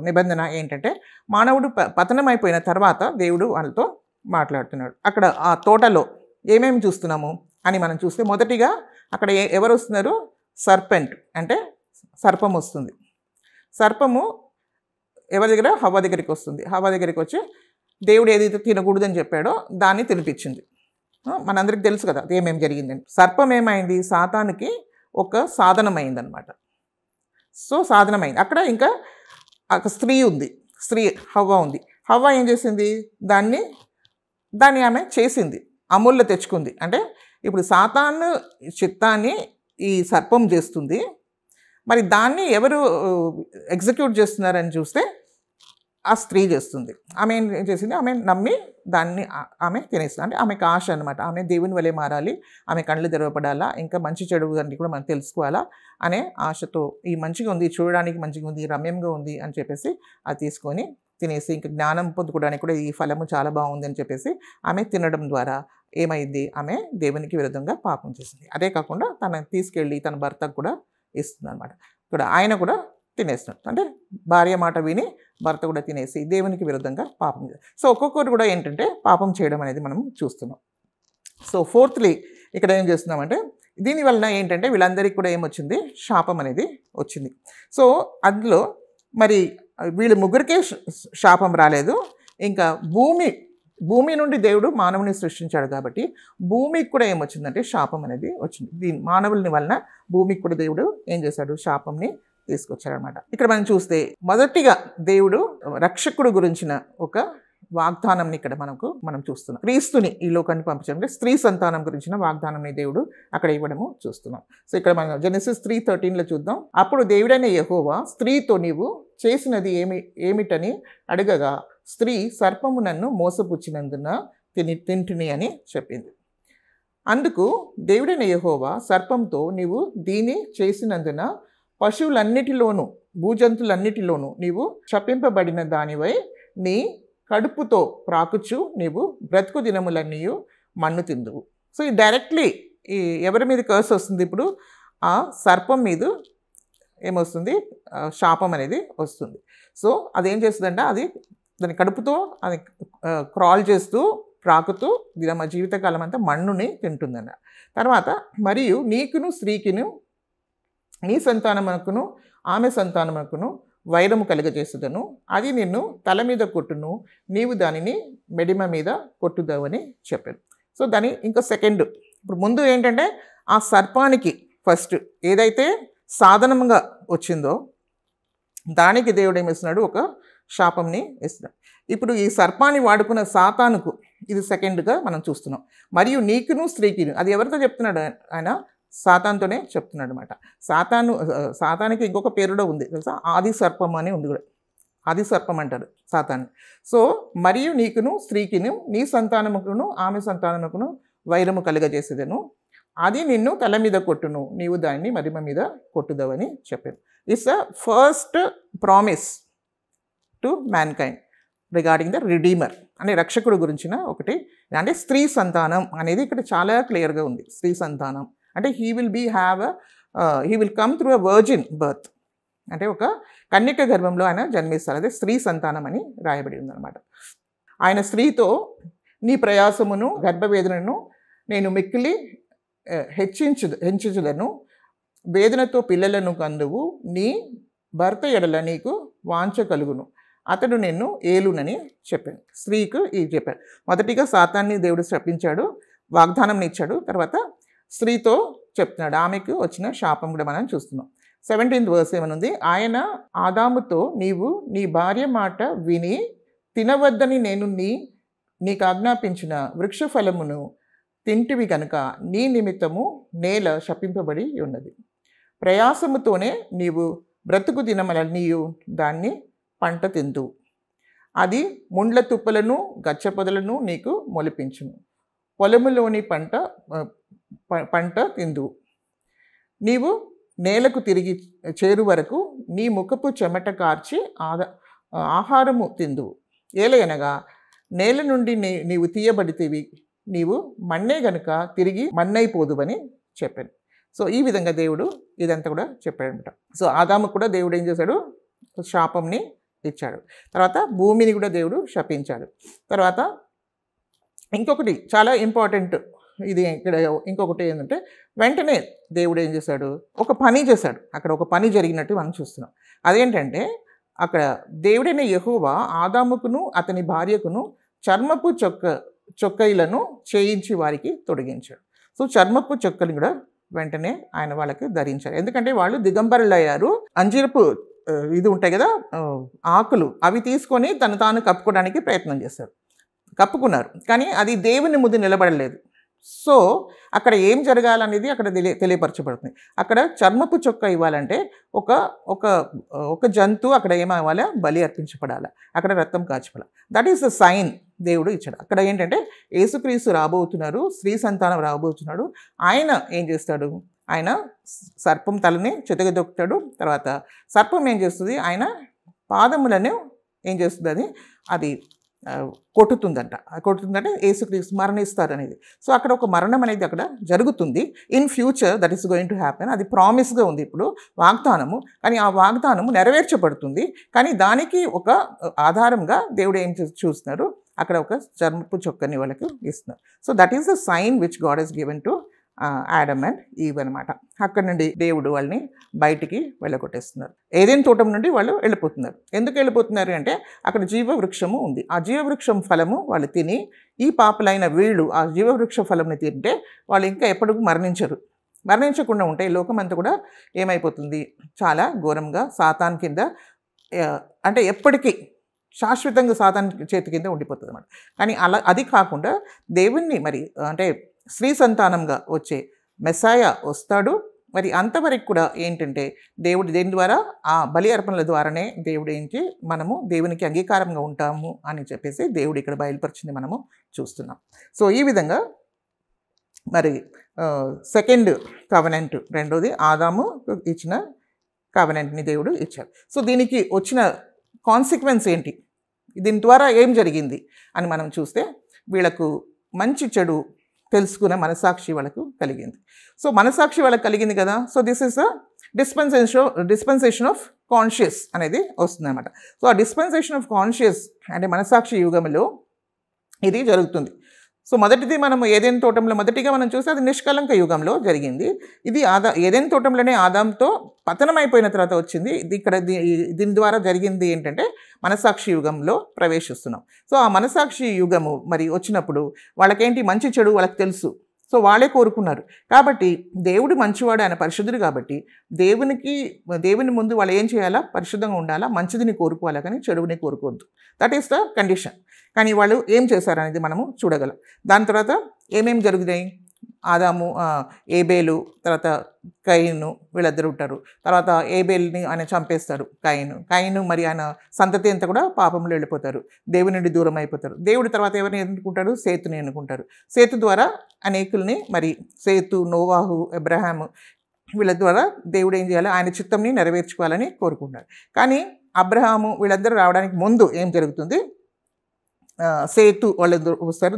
నిబంధన ఏంటంటే, మానవుడు పతనం అయిపోయిన తర్వాత దేవుడు వాళ్ళతో మాట్లాడుతున్నాడు. అక్కడ ఆ తోటలో ఏమేమి చూస్తున్నాము అని మనం చూస్తే, మొదటిగా అక్కడ ఎవరు వస్తున్నారు, సర్పెంట్ అంటే సర్పం వస్తుంది. సర్పము ఎవరి దగ్గర, హవ్వ దగ్గరికి వస్తుంది. హవ్వ దగ్గరికి వచ్చి దేవుడు ఏదైతే తినకూడదని చెప్పాడో దాన్ని తినిపించింది. మనందరికి తెలుసు కదా ఏమేమి జరిగిందని. సర్పం ఏమైంది, సాతానికి ఒక సాధనమైందనమాట. సో సాధనమైంది. అక్కడ ఇంకా ఒక స్త్రీ హవ్వ ఉంది. హవ్వ ఏం చేసింది, దాన్ని ఆమె చేసింది, అమూల్య తెచ్చుకుంది. అంటే ఇప్పుడు సాతాను చిత్తాన్ని ఈ సర్పం చేస్తుంది, మరి దాన్ని ఎవరు ఎగ్జిక్యూట్ చేస్తున్నారని చూస్తే ఆ స్త్రీ చేస్తుంది. ఆమె ఏం చేసింది, ఆమె నమ్మి దాన్ని ఆమె తినేస్తుంది. అంటే ఆమెకు ఆశ అనమాట. ఆమె దేవుని వలె మారాలి, ఆమె కళ్ళు తెరవబడాలా, ఇంకా మంచి చెడు అన్ని కూడా మనం తెలుసుకోవాలా అనే ఆశతో, ఈ మంచిగా ఉంది, చూడడానికి మంచిగా ఉంది, రమ్యంగా ఉంది అని చెప్పేసి అది తీసుకొని తినేసి, ఇంకా జ్ఞానం పొందుకోవడానికి కూడా ఈ ఫలము చాలా బాగుంది అని చెప్పేసి ఆమె తినడం ద్వారా ఏమైంది, ఆమె దేవునికి విరుద్ధంగా పాపం చేసింది. అదే కాకుండా తనని తీసుకెళ్ళి తన భర్తకు కూడా ఇస్తుంది అనమాట. ఇక్కడ ఆయన కూడా తినేస్తున్నాడు. అంటే భార్య మాట విని భర్త కూడా తినేసి దేవునికి విరుద్ధంగా పాపం చేస్తారు. సో ఒక్కొక్కరు కూడా ఏంటంటే పాపం చేయడం అనేది మనం చూస్తున్నాం. సో ఫోర్త్లీ ఇక్కడ ఏం చేస్తున్నామంటే, దీనివలన ఏంటంటే వీళ్ళందరికీ కూడా ఏమొచ్చింది, శాపం అనేది వచ్చింది. సో అందులో మరి వీళ్ళు ముగ్గురికే శాపం రాలేదు. ఇంకా భూమి నుండి దేవుడు మానవుని సృష్టించాడు కాబట్టి భూమికి కూడా ఏమొచ్చిందంటే శాపం అనేది వచ్చింది. దీని మానవుని వలన భూమికి కూడా దేవుడు ఏం చేశాడు, శాపంని తీసుకొచ్చాడనమాట. ఇక్కడ మనం చూస్తే మొదటిగా దేవుడు రక్షకుడు గురించిన ఒక వాగ్దానంని ఇక్కడ మనం చూస్తున్నాం. క్రీస్తుని ఈ లోకానికి పంపించడం, అంటే స్త్రీ సంతానం గురించిన వాగ్దానంని దేవుడు అక్కడ ఇవ్వడము చూస్తున్నాం. సో ఇక్కడ మనం జెనసిస్ 3:13 చూద్దాం. అప్పుడు దేవుడైన యెహోవా స్త్రీతో, నీవు చేసినది ఏమిటని అడగగా, స్త్రీ సర్పము నన్ను మోసపుచ్చినందున తింటిని అని చెప్పింది. అందుకు దేవుడైన యెహోవా సర్పంతో, నీవు దీన్ని చేసినందున పశువులన్నిటిలోనూ భూజంతులన్నిటిలోనూ నీవు శపింపబడిన దానివై నీ కడుపుతో ప్రాకుచు నీవు బ్రతుకు దినములన్నీ మన్ను తిందువు. సో ఈ డైరెక్ట్లీ ఎవరి మీద కర్స్ వస్తుంది, ఇప్పుడు ఆ సర్పం మీద ఏమొస్తుంది, శాపం అనేది వస్తుంది. సో అదేం చేస్తుందంటే, అది దాని కడుపుతో అది క్రాల్ చేస్తూ ప్రాకుతూ జీవితకాలం అంతా మన్నుని తింటుందన్న. తర్వాత మరియు నీకును స్త్రీకిను నీ సంతానమునకును ఆమె సంతానమునకును వైరము కలుగజేస్తుందను, అది నిన్ను తల మీద కొట్టును, నీవు దానిని మెడిమ మీద కొట్టుదావని చెప్పాను. సో దాని ఇంకా సెకండ్, ఇప్పుడు ముందు ఏంటంటే ఆ సర్పానికి ఫస్ట్ ఏదైతే సాధనంగా వచ్చిందో దానికి దేవుడు ఏమిస్తున్నాడు, ఒక శాపంని ఇస్తున్నాడు. ఇప్పుడు ఈ సర్పాన్ని వాడుకున్న సాతానుకు ఇది సెకండ్గా మనం చూస్తున్నాం. మరియు నీకును స్త్రీకిను, అది ఎవరితో చెప్తున్నాడు ఆయన, సాతాన్తోనే చెప్తున్నాడు అనమాట. సాతానికి ఇంకొక పేరు కూడా ఉంది తెలుసా, ఆది సర్పం అని ఉంది కూడా, ఆది సర్పం అంటారు సాతాన్ని. సో మరియు నీకును స్త్రీకిను నీ సంతానముకును ఆమె సంతానముకును వైరము కలుగజేసేదను, అది నిన్ను తల మీద కొట్టును, నీవు దాన్ని మరిమ మీద కొట్టుదవని చెప్పాను. It's the first promise to man kind regarding the redeemer అనే రక్షకుడు గురించిన ఒకటి. అంటే స్త్రీ సంతానం అనేది ఇక్కడ చాలా క్లియర్గా ఉంది. స్త్రీ సంతానం అంటే he will come through a virgin birth, అంటే ఒక కన్యక గర్భంలో ఆయన జన్మిస్తారు. అదే స్త్రీ సంతానం అని రాయబడి ఉందన్నమాట. ఆయన స్త్రీతో, నీ ప్రయాసమును గర్భవేదనను నేను మిక్కిలి హెచ్చించుదను, వేదనతో పిల్లలను కందువు, నీ భర్త ఎడల నీకు వాంఛ కలుగును, అతడు నిన్ను ఏలునని చెప్పాను. స్త్రీకు ఇది చెప్పాడు. మొదటిగా సాతాన్ని దేవుడు శపించాడు, వాగ్దానం ఇచ్చాడు. తర్వాత స్త్రీతో చెప్తున్నాడు, ఆమెకు వచ్చిన శాపం కూడా మనం చూస్తున్నాం. 17th verse ఏమనుంది, ఆయన ఆదాముతో, నీవు నీ భార్య మాట విని తినవద్దని నేను నీకు ఆజ్ఞాపించిన వృక్ష ఫలమును తింటివి కనుక నీ నిమిత్తము నేల శపింపబడి ఉన్నది. ప్రయాసముతోనే నీవు బ్రతుకు దినములన్నీ దాన్ని పంట తిందువు, అది ముండ్ల తుప్పలను గచ్చ పొదలను నీకు మొలిపించును, పొలములోని పంట తిందువు, నీవు నేలకు తిరిగి చేరు వరకు నీ ముఖపు చెమట కార్చి ఆహారము తిందువు, ఏలయనగా నేల నుండి నీవు తీయబడితేవి, నీవు మన్నే గనుక తిరిగి మన్నైపోదువని చెప్పాను. సో ఈ విధంగా దేవుడు ఇదంతా కూడా చెప్పాడనమాట. సో ఆదాముకు కూడా దేవుడు ఏం చేశాడు, శాపంని ఇచ్చాడు. తర్వాత భూమిని కూడా దేవుడు శపించాడు. తర్వాత ఇంకొకటి చాలా ఇంపార్టెంట్, ఇది ఇక్కడ ఇంకొకటి ఏంటంటే, వెంటనే దేవుడు ఏం చేశాడు, ఒక పని చేశాడు. అక్కడ ఒక పని జరిగినట్టు మనం చూస్తున్నాం. అదేంటంటే, అక్కడ దేవుడైన యెహోవా ఆదాముకును అతని భార్యకును చర్మపు చొక్కయిలను చేయించి వారికి తొడిగించాడు. సో చర్మపు చొక్కలు కూడా వెంటనే ఆయన వాళ్ళకి ధరించారు. ఎందుకంటే వాళ్ళు దిగంబరులు అయ్యారు. అంజీరపు ఇది ఉంటాయి కదా ఆకులు, అవి తీసుకొని తాను కప్పుకోవడానికి ప్రయత్నం చేశారు. కప్పుకున్నారు, కానీ అది దేవుని ముందు నిలబడలేదు. సో అక్కడ ఏం జరగాలనేది అక్కడ తెలియపరచబడుతుంది. అక్కడ చర్మపు చొక్క ఇవ్వాలంటే ఒక ఒక ఒక జంతువు అక్కడ ఏమవ్వాలి, బలి అర్పించబడాలి, అక్కడ రక్తం కాచిపడాలి. దట్ ఈస్ ద సైన్ దేవుడు ఇచ్చాడు. అక్కడ ఏంటంటే యేసుక్రీస్తు రాబోతున్నారు, స్త్రీ సంతానం రాబోతున్నాడు. ఆయన ఏం చేస్తాడు, ఆయన సర్పం తలని చెతగదొక్కుతాడు. తర్వాత సర్పం ఏం చేస్తుంది, ఆయన పాదములను ఏం చేస్తుంది, అది కొట్టుతుందంట. కొట్టుతుందంటే యేసుక్రీస్తు మరణిస్తారు అనేది. సో అక్కడ ఒక మరణం అనేది అక్కడ జరుగుతుంది. In future that is going to happen. అది ప్రామిస్గా ఉంది, ఇప్పుడు వాగ్దానము. కానీ ఆ వాగ్దానము నెరవేర్చబడుతుంది. కానీ దానికి ఒక ఆధారంగా దేవుడు ఏం చూస్తున్నారు, అక్కడ ఒక చర్మపు చొక్కని వాళ్ళకి ఇస్తున్నారు. So that is the sign which God has given to Adam and Eve అనమాట. అక్కడ నుండి దేవుడు వాళ్ళని బయటికి వెళ్ళగొట్టేస్తున్నారు. ఏదైనా తోటం నుండి వాళ్ళు వెళ్ళిపోతున్నారు. ఎందుకు వెళ్ళిపోతున్నారు అంటే అక్కడ జీవవృక్షము ఉంది. ఆ జీవవృక్షం ఫలము వాళ్ళు తిని, ఈ పాపలైన వీళ్ళు ఆ జీవవృక్ష ఫలంని తింటే వాళ్ళు ఇంకా ఎప్పటికీ మరణించకుండా ఉంటే లోకం అంతా కూడా ఏమైపోతుంది, చాలా ఘోరంగా సాతాన్ కింద, అంటే ఎప్పటికీ శాశ్వతంగా సాతాన్ చేతి కింద ఉండిపోతుంది అన్నమాట. కానీ అది కాకుండా దేవుణ్ణి మరి అంటే స్త్రీ సంతానంగా వచ్చే మెస్సాయా వస్తాడు. మరి అంతవరకు కూడా ఏంటంటే దేవుడు దేని ద్వారా, ఆ బలి అర్పణల ద్వారానే దేవుడు ఏంటి, మనము దేవునికి అంగీకారంగా ఉంటాము అని చెప్పేసి దేవుడు ఇక్కడ బయలుపరిచింది మనము చూస్తున్నాం. సో ఈ విధంగా మరి సెకండ్ కవెనెంట్, రెండోది ఆదాము ఇచ్చిన కవెనెంట్ని దేవుడు ఇచ్చారు. సో దీనికి వచ్చిన కాన్సిక్వెన్స్ ఏంటి, దీని ద్వారా ఏం జరిగింది అని మనం చూస్తే, వీళ్ళకు మంచి చెడు తెలుసుకునే మనసాక్షి వాళ్ళకు కలిగింది. సో మనసాక్షి వాళ్ళకి కలిగింది కదా. So this is a dispensation of conscious అనేది వస్తుంది అనమాట. సో ఆ డిస్పెన్సేషన్ ఆఫ్ కాన్షియస్ అంటే మనసాక్షి యుగంలో ఇది జరుగుతుంది. సో మొదటిది మనం ఏదైనా తోటంలో మొదటిగా మనం చూస్తే అది నిష్కలంక యుగంలో జరిగింది. ఇది ఏదైనా తోటంలోనే ఆదాంతో పతనం అయిపోయిన తర్వాత వచ్చింది. ఇది ఇక్కడ దీని ద్వారా జరిగింది ఏంటంటే మనసాక్షి యుగంలో ప్రవేశిస్తున్నాం. సో ఆ మనసాక్షి యుగము మరి వచ్చినప్పుడు వాళ్ళకేంటి, మంచి చెడు వాళ్ళకి తెలుసు. సో వాళ్ళే కోరుకున్నారు. కాబట్టి దేవుడు మంచివాడు, ఆయన పరిశుద్ధుడు కాబట్టి దేవుని ముందు వాళ్ళు ఏం చేయాలా, పరిశుద్ధంగా ఉండాలా, మంచిదిని కోరుకోవాలా, కానీ చెడుని కోరుకోవద్దు. That is the condition. కానీ వాళ్ళు ఏం చేశారనేది మనము చూడగలం. దాని తర్వాత ఏమేమి జరుగుతాయి, ఆదాము, ఏబేలు, తర్వాత కయీను, వీళ్ళిద్దరు ఉంటారు. తర్వాత ఏబేల్ని ఆయన చంపేస్తాడు కయీను మరి ఆయన సంతతి అంతా కూడా పాపంలో వెళ్ళిపోతారు, దేవుని నుండి దూరం అయిపోతారు. దేవుడి తర్వాత ఎవరిని ఎన్నుకుంటాడు, సేతుని ఎన్నుకుంటారు. సేతు ద్వారా అనేకుల్ని, మరి సేతు, నోవాహు, అబ్రహాము, వీళ్ళ ద్వారా దేవుడు ఏం చేయాలి, ఆయన చిత్తంని నెరవేర్చుకోవాలని కోరుకుంటాడు. కానీ అబ్రహాము వీళ్ళందరూ రావడానికి ముందు ఏం జరుగుతుంది, సేతు వాళ్ళు వస్తారు,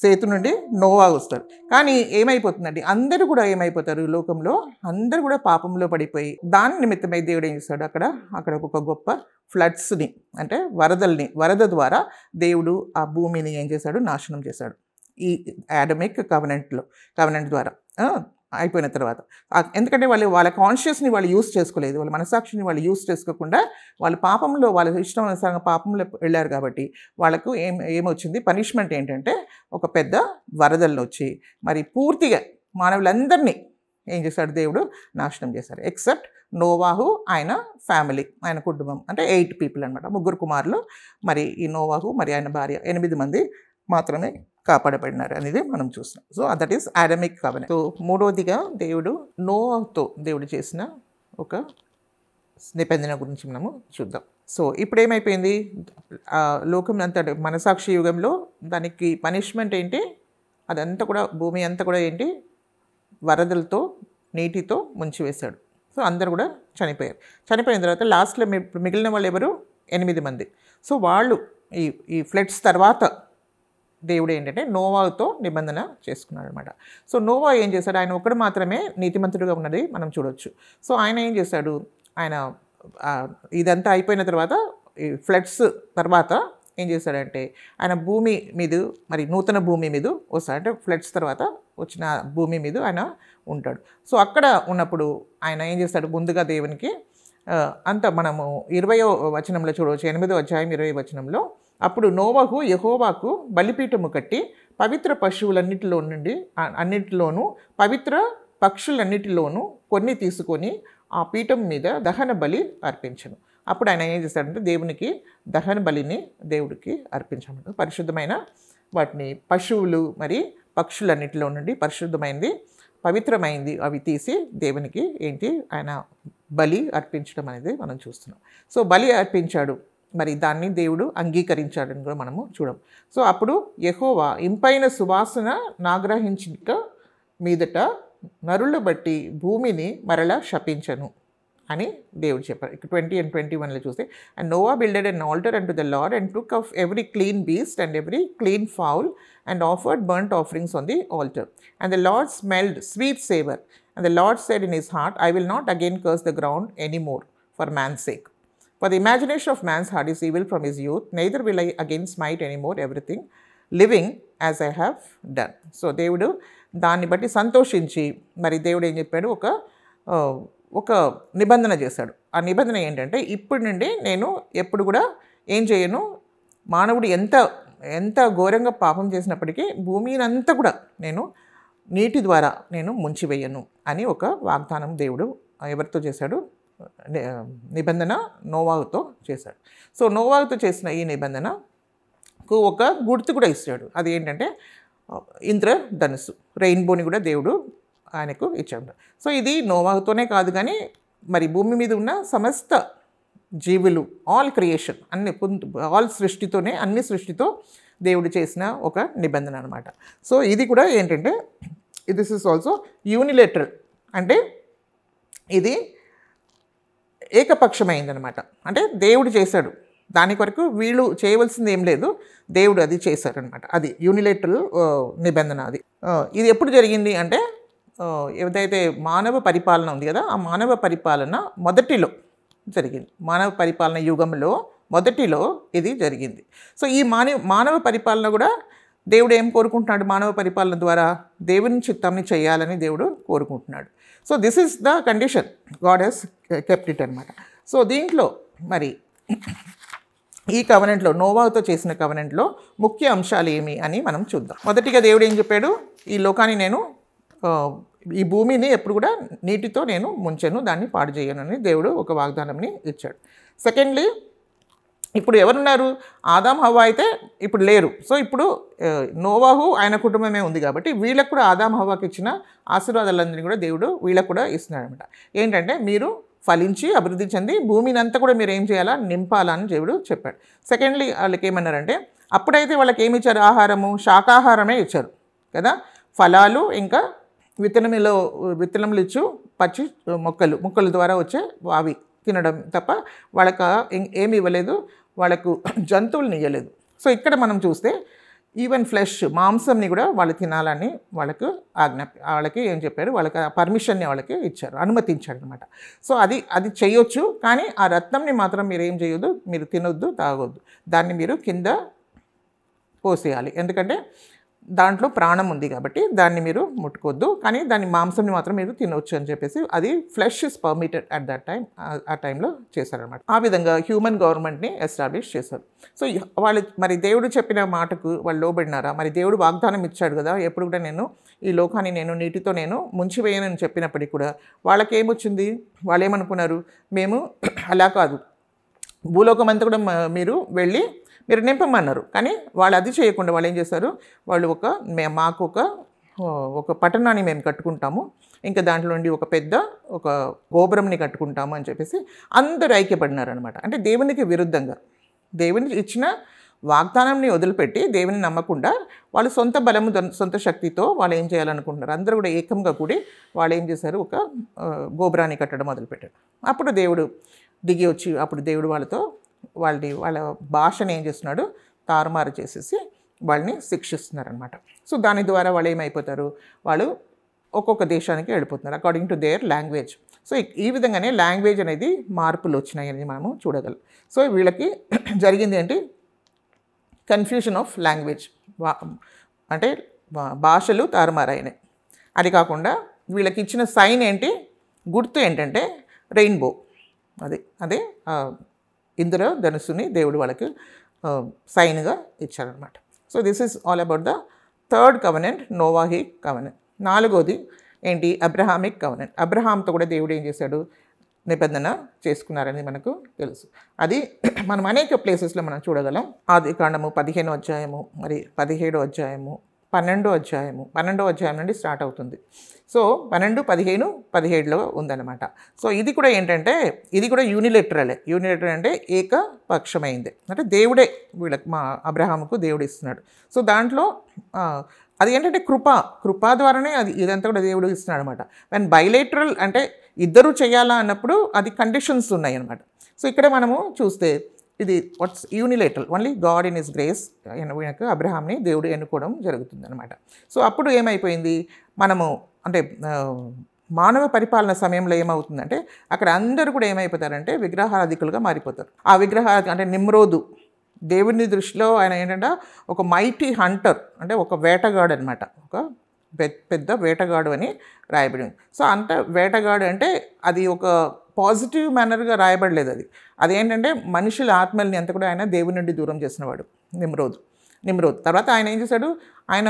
సేతు నుండి నోవా వస్తారు. కానీ ఏమైపోతుందండి, అందరూ కూడా ఏమైపోతారు, లోకంలో అందరూ కూడా పాపంలో పడిపోయి, దాని నిమిత్తమై దేవుడు ఏం చేస్తాడు, అక్కడ ఒక గొప్ప ఫ్లడ్స్ని అంటే వరద ద్వారా దేవుడు ఆ భూమిని ఏం చేశాడు, నాశనం చేశాడు. ఈ ఆడమిక్ కవెనెంట్ ద్వారా అయిపోయిన తర్వాత. ఎందుకంటే వాళ్ళ కాన్షియస్ని వాళ్ళు యూస్ చేసుకోలేదు, వాళ్ళ మనసాక్షిని వాళ్ళు యూస్ చేసుకోకుండా వాళ్ళు పాపంలో, వాళ్ళ ఇష్టం అనుసారంగా పాపంలో వెళ్ళారు. కాబట్టి వాళ్ళకు ఏమొచ్చింది, పనిష్మెంట్ ఏంటంటే ఒక పెద్ద వరదలను వచ్చి మరి పూర్తిగా మానవులందరినీ ఏం చేశాడు, దేవుడు నాశనం చేశాడు. ఎక్సెప్ట్ నోవాహు, ఆయన ఫ్యామిలీ, ఆయన కుటుంబం, అంటే 8 పీపుల్ అనమాట, 3 కుమారులు, మరి ఈ నోవాహు మరి ఆయన భార్య, 8 మంది మాత్రమే కాపాడబడినారు అనేది మనం చూస్తున్నాం. So that is Adamic covenant. So మూడవదిగా నోవాహుతో దేవుడు చేసిన ఒక నిబంధన గురించి మనము చూద్దాం. సో ఇప్పుడు ఏమైపోయింది, లోకం అంతా మనసాక్షి యుగంలో దానికి పనిష్మెంట్ ఏంటి, అదంతా కూడా భూమి అంతా కూడా ఏంటి, వరదలతో నీటితో ముంచివేశాడు. సో అందరూ కూడా చనిపోయిన తర్వాత లాస్ట్లో మిగిలిన వాళ్ళు ఎవరు, 8 మంది. సో వాళ్ళు ఈ ఫ్లడ్స్ తర్వాత దేవుడు ఏంటంటే నోవాతో నిబంధన చేసుకున్నాడు అనమాట. సో నోవా ఏం చేశాడు, ఆయన ఒక్కడు మాత్రమే నీతిమంతుడుగా ఉన్నది మనం చూడవచ్చు. సో ఆయన ఏం చేశాడు, ఆయన ఇదంతా అయిపోయిన తర్వాత ఈ ఫ్లడ్స్ తర్వాత ఏం చేశాడంటే ఆయన భూమి మీద, మరి నూతన భూమి మీద వస్తాడు, అంటే ఫ్లడ్స్ తర్వాత వచ్చిన భూమి మీద ఆయన ఉంటాడు. సో అక్కడ ఉన్నప్పుడు ఆయన ఏం చేస్తాడు, ముందుగా దేవునికి అంత మనము 20వ వచనంలో చూడవచ్చు, 8వ అధ్యాయం 20వ వచనంలో, అప్పుడు నోవహు యెహోవాకు బలిపీఠము కట్టి పవిత్ర అన్నిటిలోనూ పవిత్ర పక్షులన్నిటిలోనూ కొన్ని తీసుకొని ఆ పీఠం మీద దహన బలి అర్పించను. అప్పుడు ఆయన ఏం చేస్తాడంటే దేవునికి దహన బలిని దేవుడికి అర్పించమన్నాడు. పరిశుద్ధమైన వాటిని పశువులు మరి పక్షులన్నిటిలో నుండి పరిశుద్ధమైంది, పవిత్రమైంది అవి తీసి దేవునికి ఏంటి ఆయన బలి అర్పించడం అనేది మనం చూస్తున్నాం. సో బలి అర్పించాడు, మరి దాన్ని దేవుడు అంగీకరించాడని కూడా మనము చూడం. సో అప్పుడు యెహోవా ఇంపైన సువాసన నాగ్రహించిక మీదట నరుల బట్టి భూమిని మరలా శపించను అని దేవుడు చెప్పారు. 20 and 21లో చూస్తే, and Noah builded an altar unto the Lord and took of every clean beast and every clean fowl and offered burnt offerings on the altar. And the Lord smelled sweet savor. And the Lord said in his heart, I will not again curse the ground any more for man's sake. For the imagination of man's heart is evil from his youth, neither will I again smite any more everything living as I have done. So దేవుడు దాన్ని బట్టి సంతోషించి, మరి దేవుడు ఏం చెప్పాడు, ఒక నిబంధన చేశాడు. ఆ నిబంధన ఏంటంటే, ఇప్పటి నుండి నేను ఎప్పుడు కూడా ఏం చేయను, మానవుడు ఎంత ఘోరంగా పాపం చేసినప్పటికీ భూమిని అంతా కూడా నేను నీటి ద్వారా నేను ముంచివేయను అని ఒక వాగ్దానం దేవుడు ఎవరితో చేశాడు, నిబంధన నోవాహుతో చేశాడు. సో నోవాహుతో చేసిన ఈ నిబంధనకు ఒక గుర్తు కూడా ఇస్తాడు. అది ఏంటంటే ఇంద్రధనుస్సు, రెయిన్బోని కూడా దేవుడు ఆయనకు ఇచ్చాడు. సో ఇది నోవాహుతోనే కాదు కానీ మరి భూమి మీద ఉన్న సమస్త జీవులు, ఆల్ క్రియేషన్, ఆల్ సృష్టితోనే, అన్ని సృష్టితో దేవుడు చేసిన ఒక నిబంధన అనమాట. సో ఇది కూడా ఏంటంటే, దిస్ ఇస్ ఆల్సో యూనిలేటరల్, అంటే ఇది ఏకపక్షమైందనమాట. అంటే దేవుడు చేశాడు, దాని కొరకు వీళ్ళు చేయవలసింది ఏం లేదు, దేవుడు అది చేశారనమాట. అది యూనిలేటరల్ నిబంధన. అది ఇది ఎప్పుడు జరిగింది అంటే, ఏదైతే మానవ పరిపాలన ఉంది కదా, ఆ మానవ పరిపాలన మొదటిలో జరిగింది. మానవ పరిపాలన యుగంలో మొదటిలో ఇది జరిగింది. సో ఈ మానవ పరిపాలన కూడా దేవుడు ఏం కోరుకుంటున్నాడు, మానవ పరిపాలన ద్వారా దేవుని చిత్తాన్ని చేయాలని దేవుడు కోరుకుంటున్నాడు. So this is the condition God has kept it అనమాట. సో దీంట్లో మరి ఈ కవనెంట్లో, నోవాహుతో చేసిన కవనెంట్లో ముఖ్య అంశాలు ఏమి అని మనం చూద్దాం. మొదటిగా దేవుడు ఏం చెప్పాడు, ఈ లోకాన్ని నేను, ఈ భూమిని ఎప్పుడు కూడా నీటితో నేను ముంచెను, దాన్ని పాడు చేయను అని దేవుడు ఒక వాగ్దానంని ఇచ్చాడు. సెకండ్లీ, ఇప్పుడు ఎవరున్నారు, ఆదాం హవ్వ అయితే ఇప్పుడు లేరు. సో ఇప్పుడు నోవాహు ఆయన కుటుంబమే ఉంది కాబట్టి వీళ్ళకు కూడా ఆదాం హవ్వకి ఇచ్చిన ఆశీర్వాదాలందరినీ కూడా దేవుడు వీళ్ళకు కూడా ఇస్తున్నాడు అనమాట. ఏంటంటే, మీరు ఫలించి అభివృద్ధి చెంది భూమిని అంతా కూడా మీరు ఏం చేయాలా, నింపాలని దేవుడు చెప్పాడు. సెకండ్లీ, వాళ్ళకి ఏమన్నారంటే, అప్పుడైతే వాళ్ళకి ఏమి ఇచ్చారు, ఆహారము శాకాహారమే ఇచ్చారు కదా, ఫలాలు ఇంకా విత్తనములు ఇచ్చు పచ్చి మొక్కల ద్వారా వచ్చే అవి తినడం తప్ప వాళ్ళకి ఏమి ఇవ్వలేదు, వాళ్ళకు జంతువులను ఇవ్వలేదు. సో ఇక్కడ మనం చూస్తే ఈవెన్ ఫ్లెష్, మాంసంని కూడా వాళ్ళు తినాలని వాళ్ళకి ఏం చెప్పారు, వాళ్ళకి ఆ పర్మిషన్ని వాళ్ళకి ఇచ్చారు, అనుమతించాడు అనమాట. సో అది చేయొచ్చు, కానీ ఆ రత్నంని మాత్రం మీరు ఏం చేయొద్దు, మీరు తినొద్దు, తాగొద్దు, దాన్ని మీరు కింద పోసేయాలి, ఎందుకంటే దాంట్లో ప్రాణం ఉంది కాబట్టి దాన్ని మీరు ముట్టుకోవద్దు, కానీ దాని మాంసంని మాత్రం మీరు తినవచ్చు అని చెప్పేసి, అది flesh is permitted at that time, ఆ టైంలో చేశారనమాట. ఆ విధంగా హ్యూమన్ గవర్నమెంట్ని ఎస్టాబ్లిష్ చేశారు. సో వాళ్ళు మరి దేవుడు చెప్పిన మాటకు వాళ్ళు లోబడినారా, మరి దేవుడు వాగ్దానం ఇచ్చాడు కదా, ఎప్పుడు కూడా నేను ఈ లోకాన్ని నేను నీటితో నేను ముంచివేయనని చెప్పినప్పటికీ కూడా వాళ్ళకి ఏమొచ్చింది, వాళ్ళు ఏమనుకున్నారు, మేము అలా కాదు, భూలోకం అంతా కూడా మీరు వెళ్ళి మీరు నింపమన్నారు. కానీ వాళ్ళు అది చేయకుండా వాళ్ళు ఏం చేశారు, వాళ్ళు మాకు ఒక పట్టణాన్ని మేము కట్టుకుంటాము, ఇంకా దాంట్లో నుండి ఒక గోపురంని కట్టుకుంటాము అని చెప్పేసి అందరూ ఐక్యపడినారనమాట. అంటే దేవునికి విరుద్ధంగా, దేవునికి ఇచ్చిన వాగ్దానాన్ని వదిలిపెట్టి దేవుని నమ్మకుండా వాళ్ళు సొంత బలము, సొంత శక్తితో వాళ్ళు ఏం చేయాలనుకుంటున్నారు, అందరూ కూడా ఏకంగా కూడి వాళ్ళు ఏం చేశారు, ఒక గోపురాన్ని కట్టడం మొదలుపెట్టారు. అప్పుడు దేవుడు దిగి వచ్చి, అప్పుడు దేవుడు వాళ్ళ భాషను ఏం చేస్తున్నాడు, తారుమారు చేసేసి వాళ్ళని శిక్షిస్తున్నారనమాట. సో దాని ద్వారా వాళ్ళు ఏమైపోతారు, వాళ్ళు ఒక్కొక్క దేశానికి వెళ్ళిపోతున్నారు according to their language. So ఈ విధంగానే లాంగ్వేజ్ అనేది మార్పులు వచ్చినాయని మనము చూడగలం. సో వీళ్ళకి జరిగింది ఏంటి, కన్ఫ్యూజన్ ఆఫ్ లాంగ్వేజ్, అంటే భాషలు తారుమారైనాయి. అది కాకుండా వీళ్ళకి ఇచ్చిన సైన్ ఏంటి, గుర్తు ఏంటంటే రెయిన్బో, అదే ఇంద్రధనుస్సుని దేవుడు వాళ్ళకి సైన్గా ఇచ్చారనమాట. So this is all about the third covenant, Noahic covenant. నాలుగోది ఏంటి, అబ్రహామిక్ కవనెంట్. అబ్రహాంతో కూడా దేవుడు ఏం చేశాడు, నిబంధన చేసుకున్నారని మనకు తెలుసు. అది మనం అనేక ప్లేసెస్లో మనం చూడగలం. ఆదికాండము 15వ అధ్యాయము, మరి 17వ అధ్యాయము, 12వ అధ్యాయం నుండి స్టార్ట్ అవుతుంది. సో 12, 15, 17లో ఉందన్నమాట. సో ఇది కూడా ఏంటంటే ఇది కూడా యూనిలేటరల్ అంటే ఏకపక్షమైంది. అంటే దేవుడే వీళ్ళకి అబ్రహాముకు దేవుడు ఇస్తున్నాడు. సో దాంట్లో అది ఏంటంటే కృప ద్వారానే అది ఇదంతా కూడా దేవుడు ఇస్తున్నాడు అనమాట. అండ్ బైలేటరల్ అంటే ఇద్దరు చేయాలా అన్నప్పుడు అది కండిషన్స్ ఉన్నాయి అనమాట. సో ఇక్కడ మనము చూస్తే ఇది what's unilateral, only God in his grace వీళ్ళకి అబ్రహాంని దేవుడు ఎన్నుకోవడం జరుగుతుంది అనమాట. సో అప్పుడు ఏమైపోయింది, మనము అంటే మానవ పరిపాలన సమయంలో ఏమవుతుందంటే అక్కడ అందరూ కూడా ఏమైపోతారంటే విగ్రహారాధికులుగా మారిపోతారు. ఆ అంటే నిమ్రోదు దేవుని దృష్టిలో ఆయన ఏంటంటే ఒక మైటీ హంటర్, అంటే ఒక వేటగాడు అనమాట, ఒక పెద్ద వేటగాడు అని రాయబడింది. సో అంత వేటగాడు అంటే అది ఒక పాజిటివ్ మేనర్గా రాయబడలేదు. అదేంటంటే మనుషుల ఆత్మల్ని అంతా కూడా ఆయన దేవుని నుండి దూరం చేసినవాడు నిమ్రోద్. తర్వాత ఆయన ఏం చేశాడు, ఆయన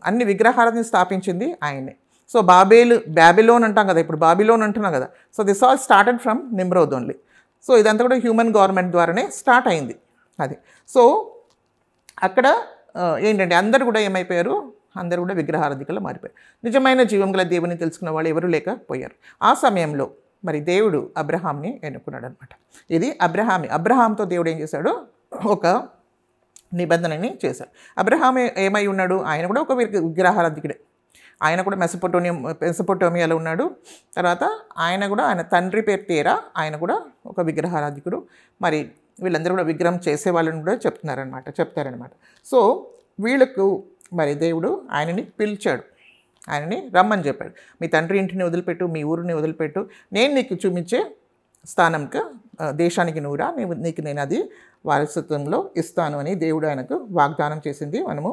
అన్ని విగ్రహాలను స్థాపించింది ఆయనే. సో బ్యాబిలోన్ అంటాం కదా, ఇప్పుడు బాబిలోన్ అంటున్నాం కదా. So this all started from Nimrod only. So ఇదంతా కూడా హ్యూమన్ గవర్నమెంట్ ద్వారానే స్టార్ట్ అయింది అది. సో అక్కడ ఏంటంటే అందరూ కూడా ఏమైపోయారు, అందరూ కూడా విగ్రహారాధికులు మారిపోయారు. నిజమైన జీవం గల దేవుని తెలుసుకున్న వాళ్ళు ఎవరు లేకపోయారు. ఆ సమయంలో మరి దేవుడు అబ్రహాంని ఎన్నుకున్నాడు అనమాట. ఇది అబ్రహాంతో దేవుడు ఏం చేశాడు, ఒక నిబంధనని చేశాడు. అబ్రహాం ఏమై ఉన్నాడు, ఆయన కూడా ఒక విగ్రహారాధికుడే. ఆయన కూడా మెసొపొటేమియాలో ఉన్నాడు. తర్వాత ఆయన తండ్రి పేరు తేరా, ఆయన కూడా ఒక విగ్రహారాధికుడు. మరి వీళ్ళందరూ కూడా విగ్రహం చేసే వాళ్ళని కూడా చెప్తారనమాట. సో వీళ్ళకు మరి దేవుడు ఆయనని పిలిచాడు, ఆయనని రమ్మని చెప్పాడు. మీ తండ్రి ఇంటిని వదిలిపెట్టు, మీ ఊరిని వదిలిపెట్టు, నేను నీకు చూపించే స్థానంకి దేశానికి నువ్వురా, నీకు నేను అది వారసత్వంలో ఇస్తాను అని దేవుడు ఆయనకు వాగ్దానం చేసింది మనము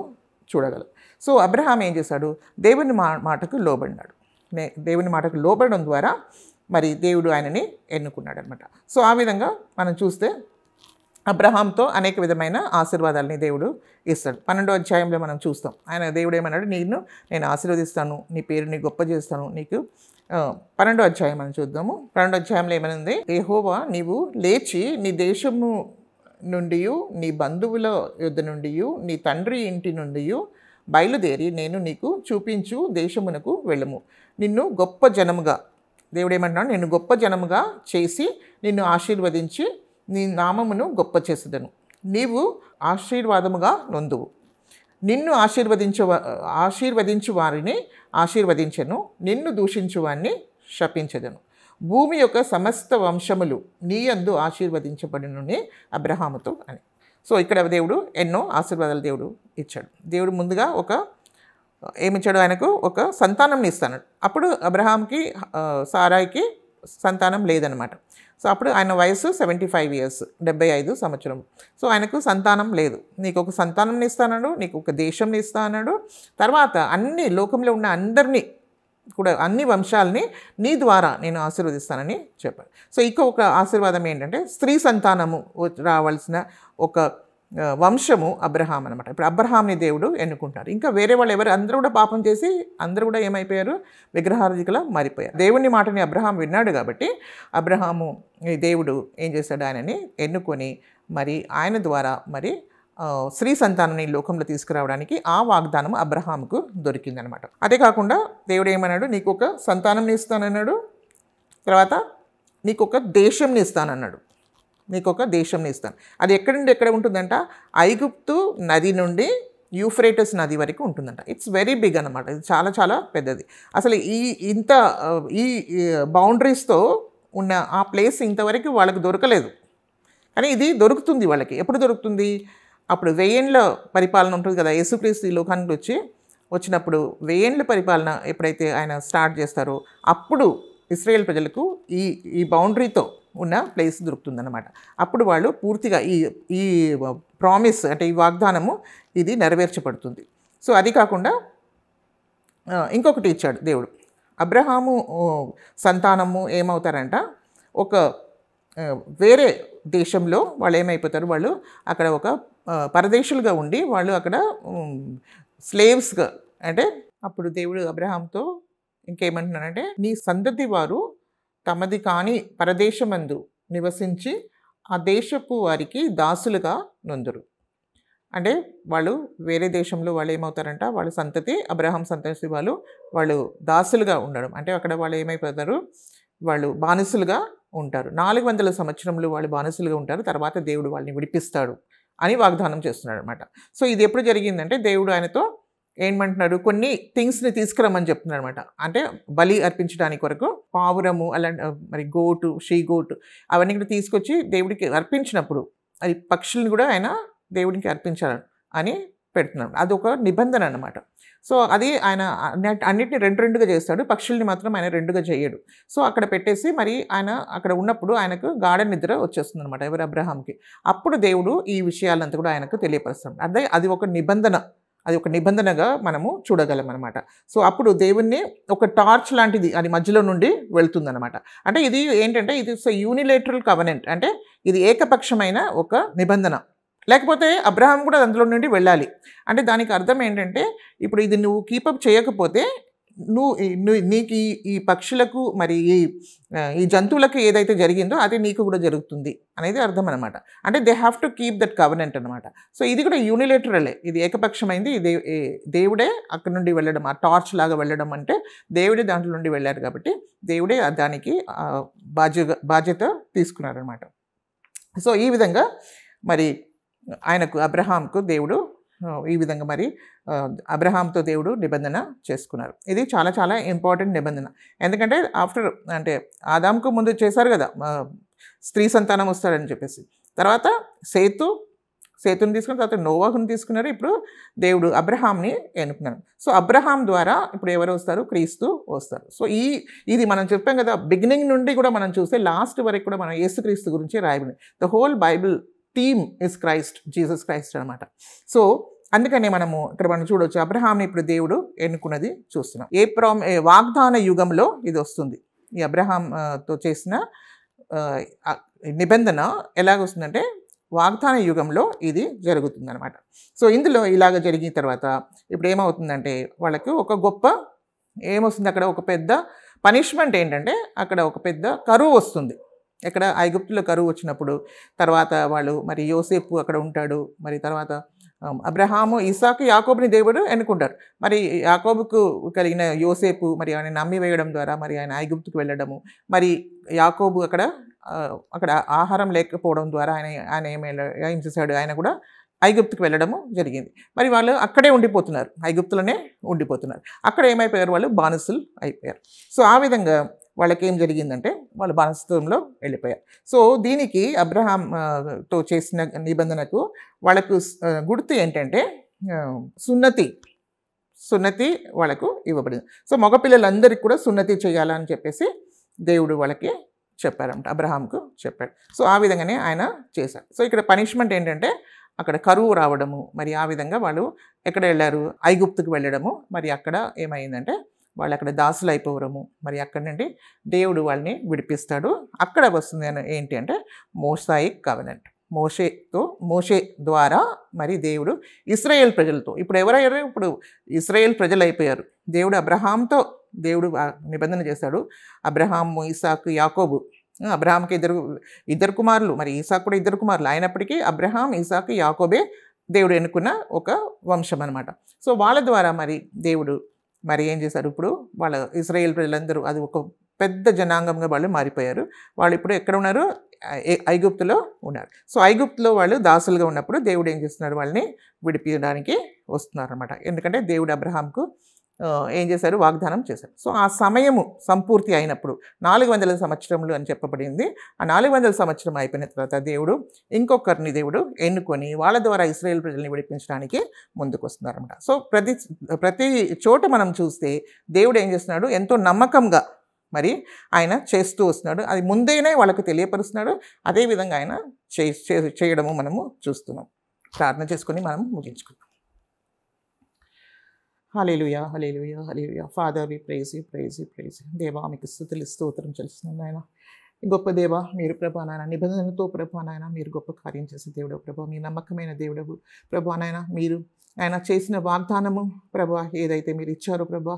చూడగలం. సో అబ్రహాం ఏం చేశాడు, దేవుని మాటకు లోబడినాడు. దేవుని మాటకు లోబడడం ద్వారా మరి దేవుడు ఆయనని ఎన్నుకున్నాడు అనమాట. సో ఆ విధంగా మనం చూస్తే అబ్రహాంతో అనేక విధమైన ఆశీర్వాదాలని దేవుడు ఇస్తాడు. 12వ అధ్యాయంలో మనం చూస్తాం, ఆయన దేవుడు ఏమన్నాడు, నేను ఆశీర్వదిస్తాను, నీ పేరుని గొప్ప చేస్తాను నీకు. 12వ అధ్యాయం మనం చూద్దాము. 12వ అధ్యాయంలో ఏమనుంది, యెహోవా నీవు లేచి నీ దేశము నుండి, నీ బంధువుల యొద్ద నుండి, నీ తండ్రి ఇంటి నుండి బయలుదేరి నేను నీకు చూపించు దేశమునకు వెళ్ళము. నిన్ను గొప్ప జనముగా, దేవుడు ఏమంటున్నాడు, నిన్ను గొప్ప జనముగా చేసి నిన్ను ఆశీర్వదించి నీ నామమును గొప్ప చేసేదను. నీవు ఆశీర్వాదముగా నొందువు. నిన్ను ఆశీర్వదించు వారిని ఆశీర్వదించెను, నిన్ను దూషించు వారిని శపించెదను. భూమి యొక్క సమస్త వంశములు నీ యందు ఆశీర్వదించబడినని అబ్రహాముతో అని. సో ఇక్కడ దేవుడు ఎన్నో ఆశీర్వాదాలు దేవుడు ఇచ్చాడు. దేవుడు ముందుగా ఏమిచ్చాడు, ఆయనకు ఒక సంతానంని ఇస్తాడు. అప్పుడు అబ్రహాంకి సారాయికి సంతానం లేదనమాట. సో అప్పుడు ఆయన వయసు 75 years, 75 సంవత్సరం. సో ఆయనకు సంతానం లేదు. నీకు ఒక సంతానంని ఇస్తానన్నాడు, నీకు ఒక దేశంని ఇస్తా అన్నాడు. తర్వాత అన్ని లోకంలో ఉన్న అందరినీ కూడా, అన్ని వంశాలని నీ ద్వారా నేను ఆశీర్వదిస్తానని చెప్పాడు. సో ఇంకొక ఆశీర్వాదం ఏంటంటే స్త్రీ సంతానము రావాల్సిన ఒక వంశము అబ్రహాం అనమాట. ఇప్పుడు అబ్రహాంని దేవుడు ఎన్నుకుంటారు. ఇంకా వేరే వాళ్ళు అందరూ కూడా పాపం చేసి అందరూ కూడా ఏమైపోయారు, విగ్రహారాధికులా మారిపోయారు. దేవుని మాటని అబ్రహాం విన్నాడు కాబట్టి అబ్రహాము దేవుడు ఏం చేశాడు, ఆయనని ఎన్నుకొని మరి ఆయన ద్వారా మరి స్త్రీ సంతానాన్ని లోకంలో తీసుకురావడానికి ఆ వాగ్దానం అబ్రహాముకు దొరికిందనమాట. అదే కాకుండా దేవుడు ఏమన్నాడు, నీకు ఒక సంతానం ఇస్తానన్నాడు, తర్వాత నీకు ఒక దేశంని ఇస్తానన్నాడు. అది ఎక్కడి నుండి ఎక్కడ ఉంటుందంట, ఐగుప్తు నది నుండి యూఫ్రేటస్ నది వరకు ఉంటుందంట. ఇట్స్ వెరీ బిగ్ అనమాట. ఇది చాలా చాలా పెద్దది. అసలు ఈ బౌండరీస్తో ఉన్న ఆ ప్లేస్ ఇంతవరకు వాళ్ళకి దొరకలేదు. కానీ ఇది దొరుకుతుంది వాళ్ళకి. ఎప్పుడు దొరుకుతుంది, అప్పుడు 1000 ఏళ్ల పరిపాలన ఉంటుంది కదా, యేసుక్రీస్తు ఈ లోకానికి వచ్చినప్పుడు 1000 ఏళ్ల పరిపాలన ఎప్పుడైతే ఆయన స్టార్ట్ చేస్తారో అప్పుడు ఇశ్రాయేల్ ప్రజలకు ఈ బౌండరీతో ఉన్న ప్లేస్ దొరుకుతుందన్నమాట. అప్పుడు వాళ్ళు పూర్తిగా ఈ ప్రామిస్ అంటే ఈ వాగ్దానము ఇది నెరవేర్చబడుతుంది. సో అది కాకుండా ఇంకొకటి ఇచ్చాడు దేవుడు. అబ్రహాము సంతానము ఏమవుతారంట, ఒక వేరే దేశంలో వాళ్ళు ఏమైపోతారు, వాళ్ళు అక్కడ ఒక పరదేశులుగా ఉండి వాళ్ళు అక్కడ స్లేవ్స్గా, అంటే అప్పుడు దేవుడు అబ్రహాంతో ఇంకేమంటున్నాడంటే, నీ సంతతి వారు తమది కాని పరదేశమందు నివసించి ఆ దేశపు వారికి దాసులుగా నొందురు. అంటే వాళ్ళు వేరే దేశంలో వాళ్ళు ఏమవుతారంట, వాళ్ళ సంతతి అబ్రహాం సంతతి వాళ్ళు దాసులుగా ఉండడం. అంటే అక్కడ వాళ్ళు ఏమైపోతారు, వాళ్ళు బానిసలుగా ఉంటారు. 400 సంవత్సరములు వాళ్ళు బానిసలుగా ఉంటారు. తర్వాత దేవుడు వాళ్ళని విడిపిస్తాడు అని వాగ్దానం చేస్తున్నాడనమాట. సో ఇది ఎప్పుడు జరిగిందంటే దేవుడు ఆయనతో ఏమంటున్నాడు, కొన్ని థింగ్స్ని తీసుకురమ్మని చెప్తున్నాడనమాట. అంటే బలి అర్పించడానికి కొరకు పావురము అలాంటి మరి గోటు, షీ గోటు అవన్నీ కూడా తీసుకొచ్చి దేవుడికి అర్పించినప్పుడు అది పక్షులను కూడా ఆయన దేవుడికి అర్పించాలి అని పెడుతున్నాడు. అదొక నిబంధన అన్నమాట. సో అది ఆయన అన్నిటిని రెండుగా చేస్తాడు, పక్షుల్ని మాత్రం ఆయన రెండుగా చేయడు. సో అక్కడ పెట్టేసి మరి ఆయన అక్కడ ఉన్నప్పుడు ఆయనకు గాఢ నిద్ర వచ్చేస్తుంది అనమాట, ఎవరు, అబ్రహాంకి. అప్పుడు దేవుడు ఈ విషయాలంతా కూడా ఆయనకు తెలియపరుస్తాడు. అదే అది ఒక నిబంధన, అది ఒక నిబంధనగా మనము చూడగలం అనమాట. సో అప్పుడు దేవుణ్ణి ఒక టార్చ్ లాంటిది అది మధ్యలో నుండి వెళ్తుందనమాట. అంటే ఇది ఏంటంటే ఇది యూనిలేటరల్ కవెనెంట్, అంటే ఇది ఏకపక్షమైన ఒక నిబంధన. లేకపోతే అబ్రహాం కూడా అందులో నుండి వెళ్ళాలి. అంటే దానికి అర్థం ఏంటంటే ఇప్పుడు ఇది నువ్వు కీపప్ చేయకపోతే నీకు ఈ పక్షులకు మరి ఈ జంతువులకు ఏదైతే జరిగిందో అది నీకు కూడా జరుగుతుంది అనేది అర్థం అనమాట. అంటే they have to keep that covenant అనమాట. సో ఇది కూడా యూనిలేటరలే, ఇది ఏకపక్షమైంది. దేవుడే అక్కడ నుండి వెళ్ళడం, ఆ టార్చ్ లాగా వెళ్ళడం అంటే దేవుడే దాంట్లో నుండి వెళ్ళారు కాబట్టి దేవుడే దానికి బాధ్యత తీసుకున్నారనమాట. సో ఈ విధంగా మరి ఆయనకు అబ్రహాంకు దేవుడు ఈ విధంగా మరి అబ్రహాంతో దేవుడు నిబంధన చేసుకున్నారు. ఇది చాలా చాలా ఇంపార్టెంట్ నిబంధన. ఎందుకంటే ఆఫ్టర్ అంటే ఆదాంకు ముందు చేశారు కదా స్త్రీ సంతానం వస్తాడని చెప్పేసి, తర్వాత సేతుని తీసుకుని తర్వాత నోవాహుని తీసుకున్నారు. ఇప్పుడు దేవుడు అబ్రహాంని ఎన్నుకున్నారు. సో అబ్రహాం ద్వారా ఇప్పుడు ఎవరు వస్తారు, క్రీస్తు వస్తారు. సో ఇది మనం చెప్పాం కదా, బిగినింగ్ నుండి కూడా మనం చూస్తే లాస్ట్ వరకు కూడా మనం యేసుక్రీస్తు గురించి రాయబడింది. The whole Bible theme is Christ, Jesus Christ అనమాట. సో అందుకనే మనం చూడవచ్చు అబ్రహాంని ఇప్పుడు దేవుడు ఎన్నుకున్నది చూస్తున్నాం. వాగ్దాన యుగంలో ఇది వస్తుంది. ఈ అబ్రహాంతో చేసిన నిబంధన ఎలాగొస్తుందంటే వాగ్దాన యుగంలో ఇది జరుగుతుంది అనమాట. సో ఇందులో ఇలాగ జరిగిన తర్వాత ఇప్పుడు ఏమవుతుందంటే వాళ్ళకు ఒక గొప్ప ఏమొస్తుంది, అక్కడ ఒక పెద్ద పనిష్మెంట్ ఏంటంటే అక్కడ ఒక పెద్ద కరువు వస్తుంది. ఎక్కడ ఐగుప్తులో కరువు వచ్చినప్పుడు తర్వాత వాళ్ళు మరి యోసేపు అక్కడ ఉంటాడు. మరి తర్వాత అబ్రహాము, ఇసాకు, యాకోబుని దేవుడు ఎన్నుకుంటారు. మరి యాకోబుకు కలిగిన యోసేపు మరి ఆయన నమ్మి వేయడం ద్వారా మరి ఆయన ఐగుప్తుకు వెళ్ళడము, మరి యాకోబు అక్కడ ఆహారం లేకపోవడం ద్వారా ఏం చేశాడు, ఆయన కూడా ఐగుప్తుకు వెళ్ళడము జరిగింది. మరి వాళ్ళు అక్కడే ఉండిపోతున్నారు, ఐగుప్తులోనే ఉండిపోతున్నారు. అక్కడ ఏమైపోయారు, వాళ్ళు బానిసలు అయిపోయారు. సో ఆ విధంగా వాళ్ళకి ఏం జరిగిందంటే వాళ్ళు బానిసత్వంలో వెళ్ళిపోయారు. సో దీనికి అబ్రహాంతో చేసిన నిబంధనకు వాళ్ళకు గుర్తు ఏంటంటే సున్నతి వాళ్ళకు ఇవ్వబడింది. సో మగపిల్లలందరికీ కూడా సున్నతి చేయాలని చెప్పేసి దేవుడు వాళ్ళకి చెప్పారంట, అబ్రహాంకు చెప్పాడు. సో ఆ విధంగానే ఆయన చేశారు. సో ఇక్కడ పనిష్మెంట్ ఏంటంటే అక్కడ కరువు రావడము, మరి ఆ విధంగా వాళ్ళు ఎక్కడ వెళ్ళారు, ఐగుప్తుకు వెళ్ళడము. మరి అక్కడ ఏమైందంటే వాళ్ళు అక్కడ దాసులు అయిపోవడము, మరి అక్కడి నుండి దేవుడు వాళ్ళని విడిపిస్తాడు. అక్కడ వస్తుంది ఏంటి అంటే మోసాయిక్ కవెనెంట్, మోషే ద్వారా మరి దేవుడు ఇశ్రాయేల్ ప్రజలతో, ఇప్పుడు ఎవరయ్యారు, ఇప్పుడు ఇశ్రాయేల్ ప్రజలు అయిపోయారు. దేవుడు అబ్రహాంతో దేవుడు నిబంధన చేశాడు. అబ్రహాము, ఇసాకు, యాకోబు, అబ్రహాంకి ఇద్దరు కుమారులు, మరి ఇసాకు కూడా ఇద్దరు కుమారులు అయినప్పటికీ అబ్రహాం, ఇసాకు, యాకోబే దేవుడు ఎన్నుకున్న ఒక వంశం అనమాట. సో వాళ్ళ ద్వారా మరి దేవుడు మరి ఏం చేశారు, ఇప్పుడు వాళ్ళ ఇశ్రాయేల్ ప్రజలందరూ అది ఒక పెద్ద జనాంగంగా వాళ్ళు మారిపోయారు. వాళ్ళు ఇప్పుడు ఎక్కడ ఉన్నారు, ఐగుప్తులో ఉన్నారు. సో ఐగుప్తులో వాళ్ళు దాసులుగా ఉన్నప్పుడు దేవుడు ఏం చేస్తున్నారు, వాళ్ళని విడిపించడానికి వస్తున్నారు అనమాట. ఎందుకంటే దేవుడు అబ్రహాంకు ఏం చేశారు, వాగ్దానం చేశారు. సో ఆ సమయము సంపూర్తి అయినప్పుడు 400 సంవత్సరములు అని చెప్పబడింది. ఆ 400 సంవత్సరం అయిపోయిన తర్వాత దేవుడు ఇంకొకరిని దేవుడు ఎన్నుకొని వాళ్ళ ద్వారా ఇశ్రాయేల్ ప్రజల్ని విడిపించడానికి ముందుకు వస్తున్నారు అనమాట. సో ప్రతి చోట మనం చూస్తే దేవుడు ఏం చేస్తున్నాడు, ఎంతో నమ్మకంగా మరి ఆయన చేస్తూ వస్తున్నాడు. అది ముందేనే వాళ్ళకు తెలియపరుస్తున్నాడు. అదేవిధంగా ఆయన చేయడము మనము చూస్తున్నాం. ప్రార్థన చేసుకొని మనం ముగించుకుందాం. Hallelujah, hallelujah, hallelujah. Father we praise you, praise you, praise you. దేవా మీకు స్తుతులు స్తోత్రం చెల్లిస్తున్నాను నాయన. గొప్ప దేవా మీరు ప్రభా నాయన, నిబంధనతో ప్రభా నాయన మీరు గొప్ప కార్యం చేసే దేవుడు ప్రభా, మీ నమ్మకమైన దేవుడవు ప్రభా నాయన. మీరు ఆయన చేసిన వాగ్దానము ప్రభా, ఏదైతే మీరు ఇచ్చారో ప్రభా,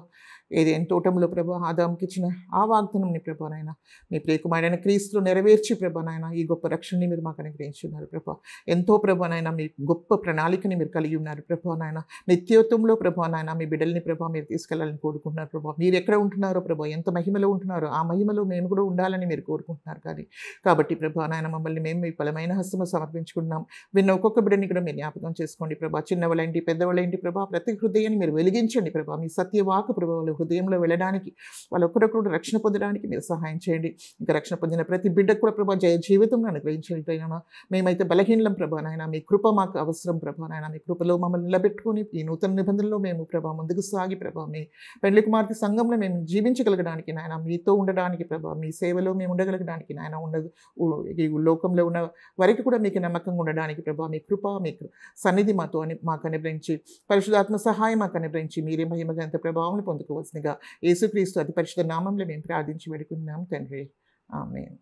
ఏదేం తోటంలో ప్రభా ఆదాముకి ఇచ్చిన ఆ వాగ్దానంని ప్రభా నాయన మీ ప్రియకుమారుడైన క్రీస్తులో నెరవేర్చి ప్రభా నాయన ఈ గొప్ప రక్షణని మీరు మాకు అనుగ్రహించున్నారు ప్రభా. ఎంతో ప్రభా నాయన మీ గొప్ప ప్రణాళికని మీరు కలిగి ఉన్నారు ప్రభా నాయన. నిత్యోత్వంలో ప్రభా నాయన మీ బిడ్డల్ని ప్రభా మీరు తీసుకెళ్లాలని కోరుకుంటున్నారు ప్రభా. మీరు ఎక్కడ ఉంటున్నారో ప్రభా, ఎంత మహిమలో ఉంటున్నారో ఆ మహిమలో మేము కూడా ఉండాలని మీరు కోరుకుంటున్నారు. కాబట్టి ప్రభా నాయన మమ్మల్ని మేము మీ బలమైన హస్తము సమర్పించుకున్నాం. విన్న ఒక్కొక్క బిడ్డని కూడా మీరు జ్ఞాపకం చేసుకోండి ప్రభా. చిన్నవాళ్ళేంటి పెద్దవాళ్ళేంటి ప్రభా, ప్రతి హృదయాన్ని మీరు వెలిగించండి ప్రభా. మీ సత్యవాకు ప్రభా వాళ్ళ హృదయంలో వెళ్ళడానికి, వాళ్ళు ఒక్కడొక్కడు రక్షణ పొందడానికి మీరు సహాయం చేయండి. ఇంకా రక్షణ పొందిన ప్రతి బిడ్డకు కూడా ప్రభా జయ జీవితం అనుగ్రహించండి. మేమైతే బలహీనం ప్రభా నాయన, మీ కృప మాకు అవసరం ప్రభా నాయన. మీ కృపలో మమ్మల్ని నిలబెట్టుకుని ఈ నూతన నిబంధనలో మేము ప్రభా ముందుకు సాగి ప్రభా మీ పెండ్లి కుమార్తె సంఘంలో మేము జీవించగలగడానికి నాయన, మీతో ఉండడానికి ప్రభా, మీ సేవలో మేము ఉండగలగడానికి నాయన, ఉండదు ఈ లోకంలో ఉన్న వరకు కూడా మీకు నమ్మకంగా ఉండడానికి ప్రభా మీ కృప మీ సన్నిధి మాకు అనుగ్రహించి, పరిశుద్ధాత్మ సహాయం మాకు అనుగ్రహించి మీరే మహిమగా ఎంత ప్రభావం పొందుకోవాల్సిందిగా యేసుక్రీస్తు అతి పరిశుద్ధ నామంలో మేము ప్రార్థించి వేడుకున్నాం తండ్రి. ఆమేన్.